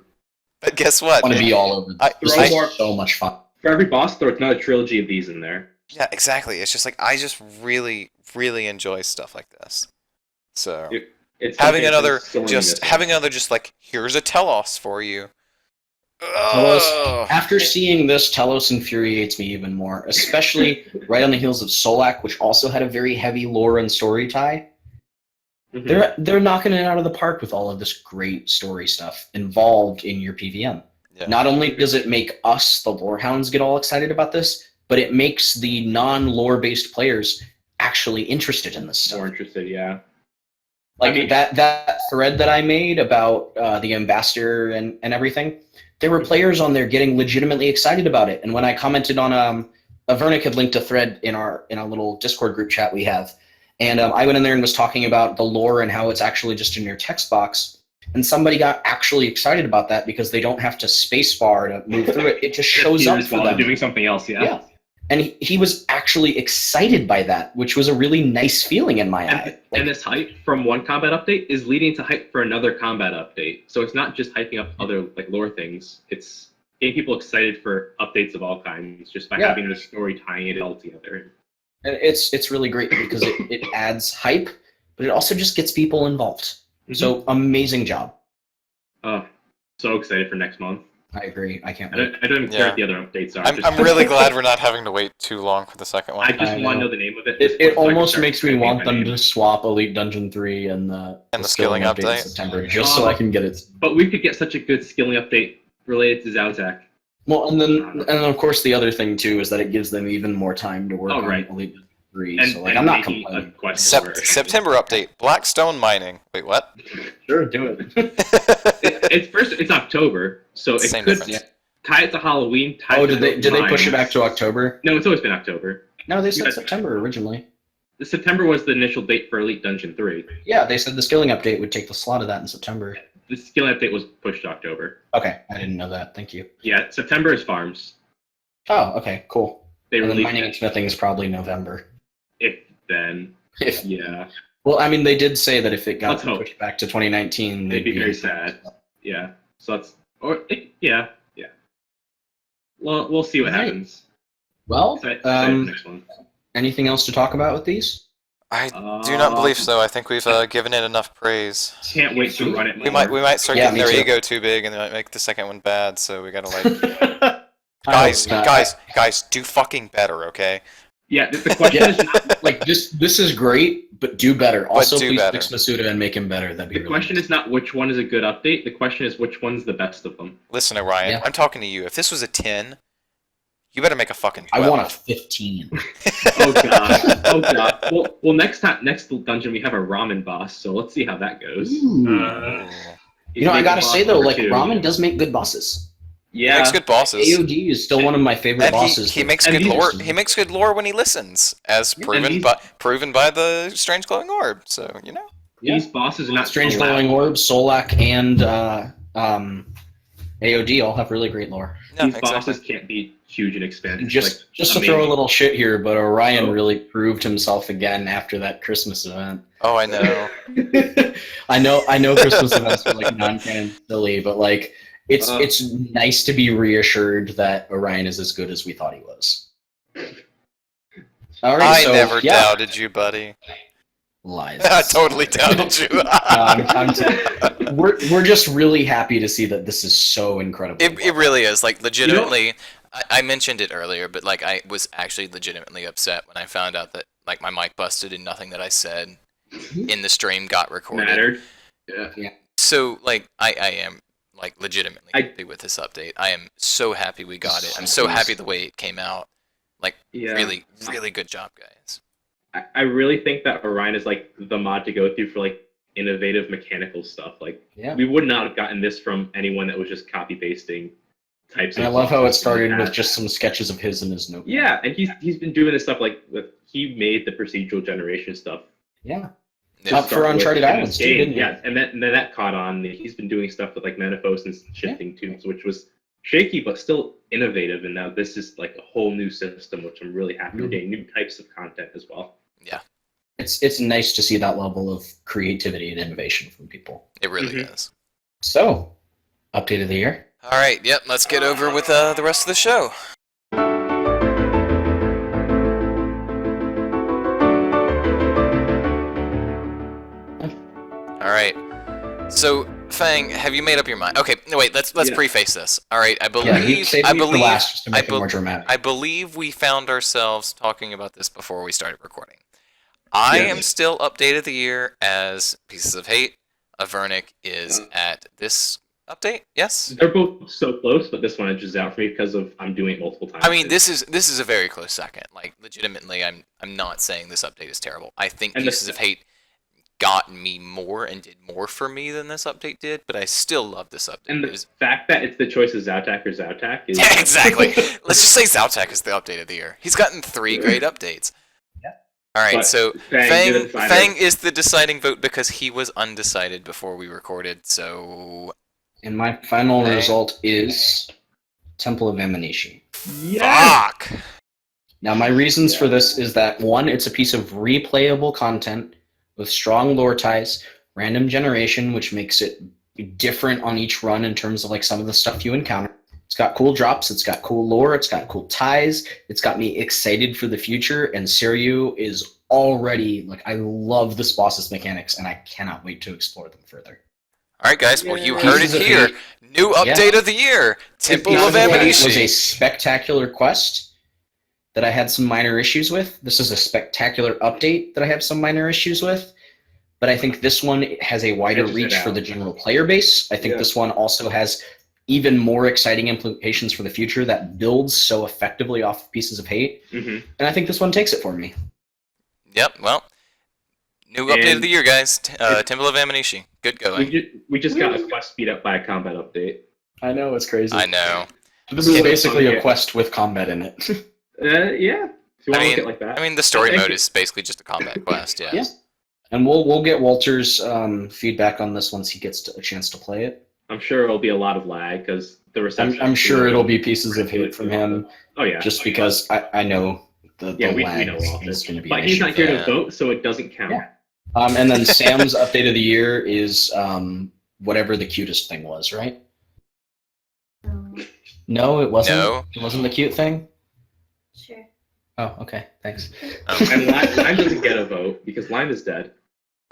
But guess what? I want to be all over. This I- is so much fun. For every boss, throw another trilogy of these in there. Yeah, exactly. It's just like, I just really enjoy stuff like this. So, It's having something another, that's sorely just, missing. like, here's a Telos for you. Telos, Ugh. after seeing this, Telos infuriates me even more, especially right on the heels of Solak, which also had a very heavy lore and story tie. Mhm. They're knocking it out of the park with all of this great story stuff involved in your PVM. Yeah. Not only does it make us, the lore hounds, get all excited about this, but it makes the non-lore based players actually interested in this stuff. More interested, yeah. Like I mean- that thread that I made about the ambassador and everything, there were players on there getting legitimately excited about it. And when I commented on Avernic had linked a thread in our little Discord group chat we have, and I went in there and was talking about the lore and how it's actually just in your text box. And somebody got actually excited about that because they don't have to spacebar to move through it. It just shows up for while them. they're doing something else, yeah. Yeah. And he was actually excited by that, which was a really nice feeling in my eye. And this hype from one combat update is leading to hype for another combat update. So it's not just hyping up other like lore things. It's getting people excited for updates of all kinds just by Yeah. having the story tying it all together. And it's really great because it adds hype, but it also just gets people involved. So amazing job. Oh, so excited for next month. I agree. I can't I wait. don't even care Yeah. what the other updates are. I'm really glad we're not having to wait too long for the second I one. just I want to know. know the name of it. It so I can almost start makes me typing want my them name. to swap Elite Dungeon 3 and the skilling update? in September, just so I can get it. But we could get such a good skilling update related to Zowzak. Well, and of course the other thing too is that it gives them even more time to work Oh, on right. Elite Dungeon 3. And, So like and I'm not making complaining. a quest over. September update. Blackstone mining. Wait, what? Sure, do it. It's October, so it Same could difference. tie it to Halloween. Tie Oh, it to did they push it mines. back to October? No, it's always been October. No, they said Yeah. September originally. The September was the initial date for Elite Dungeon 3. Yeah, they said the skilling update would take the slot of that in September. The skilling update was pushed to October. Okay, I didn't know that. Thank you. Yeah, September is farms. Oh, okay, cool. They And then released mining and it. smithing is probably November. If then, If yeah, Well, I mean, they did say that if it got Let's hope. pushed back to 2019, they'd be very sad. Yeah, so that's yeah. Well, we'll see what Right. happens. Well, Excited for the next one. anything else to talk about with these? I do not believe so. I think we've given it enough praise. Can't wait to run it. We might start Yeah, getting me their too. ego too big, and they might make the second one bad. So we gotta like, I guys, hope not. guys, do fucking better, okay? Yeah, the question is not, Like this is great, but do better. Also, do please better. fix Masuda and make him better. That'd be the really question is not which one is a good update. The question is which one's the best of them. Listen, Orion, Yeah. I'm talking to you. If this was a 10, you better make a fucking I 12. want a 15. Oh god. Oh god. Well, next dungeon we have a ramen boss, so let's see how that goes. Ooh. Ooh. You know, I gotta say though, like Ramen. Ramen does make good bosses. He Yeah. makes good bosses. AOD is still one of my favorite And bosses. he makes And good these- lore. He makes good lore when he listens, as Yeah, proven these- by the strange glowing orb. So you know. These bosses are not Strange so loud. Glowing Orb, Solak, and AOD all have really great lore. No, These exactly. bosses can't be huge and expensive. Just like, to throw a amazing. little shit here, but Orion Oh. really proved himself again after that Christmas event. Oh, I know. I know Christmas events are like non-canon silly, but like it's nice to be reassured that Orion is as good as we thought he was. All right, I so never yeah, doubted you, buddy. lies. I totally doubted you. We're just really happy to see that this is so incredible. It really is. Like, legitimately, I mentioned it earlier, but, like, I was actually legitimately upset when I found out that, like, my mic busted and nothing that I said in the stream got recorded. mattered. Yeah. So, like, I am, like legitimately I- happy with this update. I am so happy we got it. I'm so happy the way it came out. Like, Yeah. really, really good job, guys. I really think that Orion is like the mod to go through for like innovative mechanical stuff. Like Yeah. we would not have gotten this from anyone that was just copy pasting types And of. I love how it bosses in the started with past. just some sketches of his in his notebook. Yeah, and he's been doing this stuff like he made the procedural generation stuff. Yeah. Yeah. Up for Uncharted Islands too, didn't he? Yeah, and then that caught on. He's been doing stuff with like Manifold and shifting tubes, which was shaky but still innovative. And now this is like a whole new system, which I'm really happy we're getting new types of content as well. Yeah, It's nice to see that level of creativity and innovation from people. it really is. So, update of the year. All right, yep, let's get over with the rest of the show. All right. So, Fang, have you made up your mind? Okay, no, wait. Let's Yeah. preface this. All right, I Yeah, he believe saved I me for believe last just to make I it more dramatic. I believe we found ourselves talking about this before we started recording. I Yes. am still update of the year as Pieces of Hate. Avernic is at this update. Yes. They're both so close, but this one edges out for me because of I'm doing it multiple times. I mean, this is a very close second. Like, legitimately, I'm not saying this update is terrible. I think And Pieces of Hate got me more and did more for me than this update did, but I still love this update. and It the was- fact that it's the choice of Zautak or Zautak is yeah, exactly. Let's just say Zautak is the update of the year. He's gotten 3 great updates. Yeah. All right, But so Fang, you're the decider. Fang is the deciding vote because he was undecided before we recorded. So And my final Okay. result is Temple of Aminishi. fuck. Now, my reasons for this is that, one, it's a piece of replayable content with strong lore ties, random generation, which makes it different on each run in terms of like some of the stuff you encounter. It's got cool drops, it's got cool lore, it's got cool ties, it's got me excited for the future, and Siryu is already, like, I love this boss's mechanics, and I cannot wait to explore them further. All right, guys. Well, you Yay. heard it Pieces of here. Hate. New update of the year: Temple Pieces of Hate was a Aminishi. spectacular quest that I had some minor issues with. This is a spectacular update that I have some minor issues with. But I think this one has a wider Edges it reach for out. the general player base. I think Yeah. this one also has even more exciting implications for the future that builds so effectively off of Pieces of Hate. hmm And I think this one takes it for me. Yep. Well, new update of And the year, guys. it- Temple of Aminishi. Good going. we just got a quest speed up by a combat update. I know, it's crazy. I know. This is Yeah. basically a Yeah. quest with combat in it. Yeah, if you want to look at it like that. I mean, the story Thank mode you. is basically just a combat quest. Yeah. Yeah. And we'll get Walter's feedback on this once he gets a chance to play it. I'm sure it'll be a lot of lag because the reception. I'm sure it'll be Pieces of Hate from him, Oh yeah. just because I know the we lag know all is this. going to be But an he's issue. not here Yeah. to vote, so it doesn't count. Yeah. And then Sam's update of the year is whatever the cutest thing was, right? No, it wasn't. No. It wasn't the cute thing. Sure. Oh, okay. Thanks. And Lime doesn't get a vote because Lime is dead.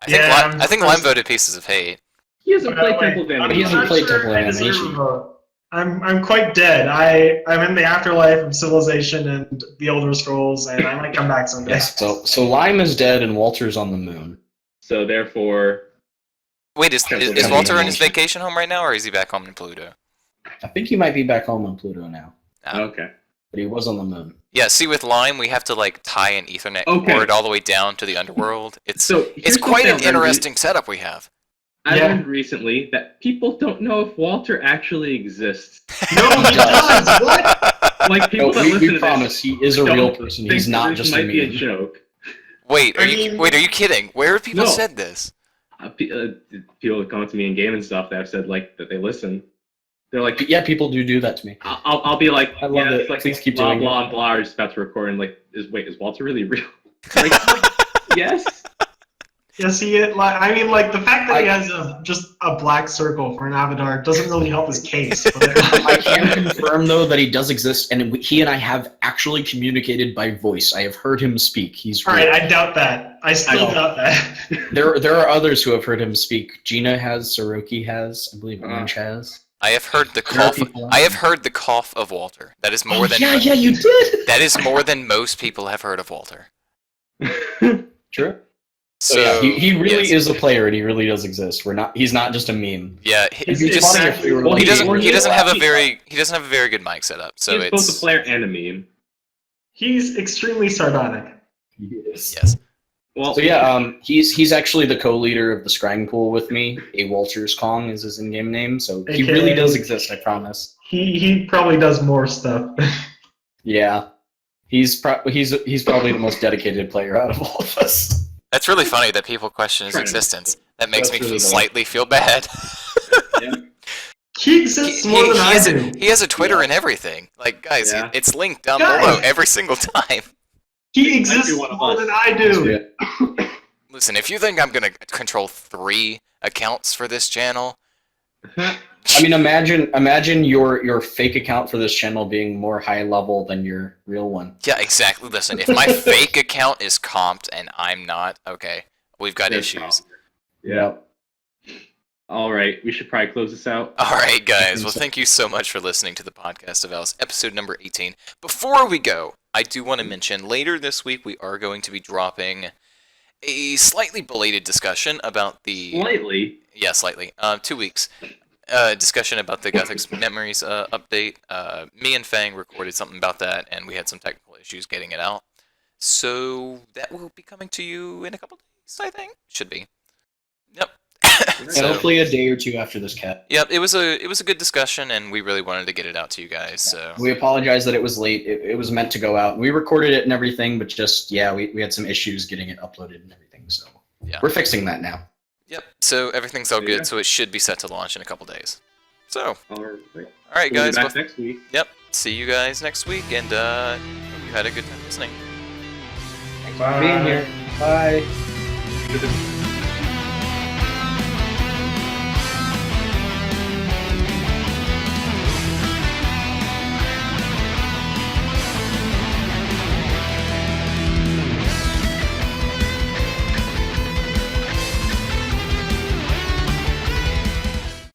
I think Yeah, I'm I think surprised- Lime voted Pieces of Hate. He hasn't played Well, Temple of I'm But he Aminishi. hasn't not played sure Temple of I deserve Aminishi. a vote. I'm quite dead. I'm in the afterlife of Civilization and the Elder Scrolls, and I might come back someday. Yes. So Lime is dead and Walter's on the moon. So therefore, Wait, is Temple of Walter in his Aminishi. vacation home right now, or is he back home in Pluto? I think he might be back home on Pluto now, Oh. okay. but he was on the moon. Yeah. See, with Lime, we have to like tie an Ethernet Okay. cord all the way down to the underworld. It's So it's here's quite an something I've learned interesting setup we have. I Yeah. learned recently that people don't know if Walter actually exists. No, he does. What? Like people No, that we listen to promise this he is a don't real person. think He's not this just a might be a meme. joke. Wait, I mean- are you kidding? Where have people No. said this? People come to me in game and stuff that have said like that they listen. They're like, Yeah, people do that to me. I'll be like, I love yeah, it. it's like Please keep blah doing it. blah blah. Are just about to record and like, is Walter really real? Like, yes. Yes, he is. I mean, like the fact that he has just a black circle for an avatar doesn't really help his case. I can confirm though that he does exist, and he and I have actually communicated by voice. I have heard him speak. He's All real. right, I doubt that. I still know. doubt that. There are others who have heard him speak. Gina has, Soroki has, I believe Orange has. I have heard the There are cough. people out I have there. heard the cough of Walter. That is more than you did. that is more than most people have heard of Walter. True. So yeah, he really yes. is a player, and he really does exist. He's not just a meme. Yeah, It's He doesn't have a very good mic setup. So He's both a player and a meme. He's extremely sardonic. He is. Yes. Well, So yeah, he's actually the co-leader of the Scrying Pool with me. A Walters Kong is his in-game name, so he AKA really does exist. I promise. He probably does more stuff. Yeah, he's probably the most dedicated player out of all of us. That's really funny that people question his existence. That makes That's me really slightly feel bad. He exists more than I do. He has a Twitter and everything. Like, guys, Yeah. it's linked down Guys! below every single time. He exists one of more us. than I do. Listen, if you think I'm gonna control 3 accounts for this channel, I mean, imagine your fake account for this channel being more high level than your real one. yeah, exactly. Listen, if my fake account is comped and I'm not, okay, we've got There's issues. Yeah. All right, we should probably close this out. All right, guys. Well, thank you so much for listening to the Podcast of Alice, episode number 18. Before we go, I do want to mention later this week we are going to be dropping a slightly belated discussion about the... Slightly. Yeah, slightly. 2 weeks. Discussion about the Gothic Memories update. Me and Fang recorded something about that, and we had some technical issues getting it out. So that will be coming to you in a couple days, I think. Should be. Yep. And hopefully a day or two after this, Cat. Yep, it was a good discussion, and we really wanted to get it out to you guys. So We apologize that it was late. It was meant to go out. We recorded it and everything, but just we had some issues getting it uploaded and everything. So Yeah. we're fixing that now. Yep. So everything's all There you good. go. So it should be set to launch in a couple days. So All right. all right, We'll be guys. back Well, next week. yep. See you guys next week, and hope you had a good time listening. Thanks for being here. Bye. Good to-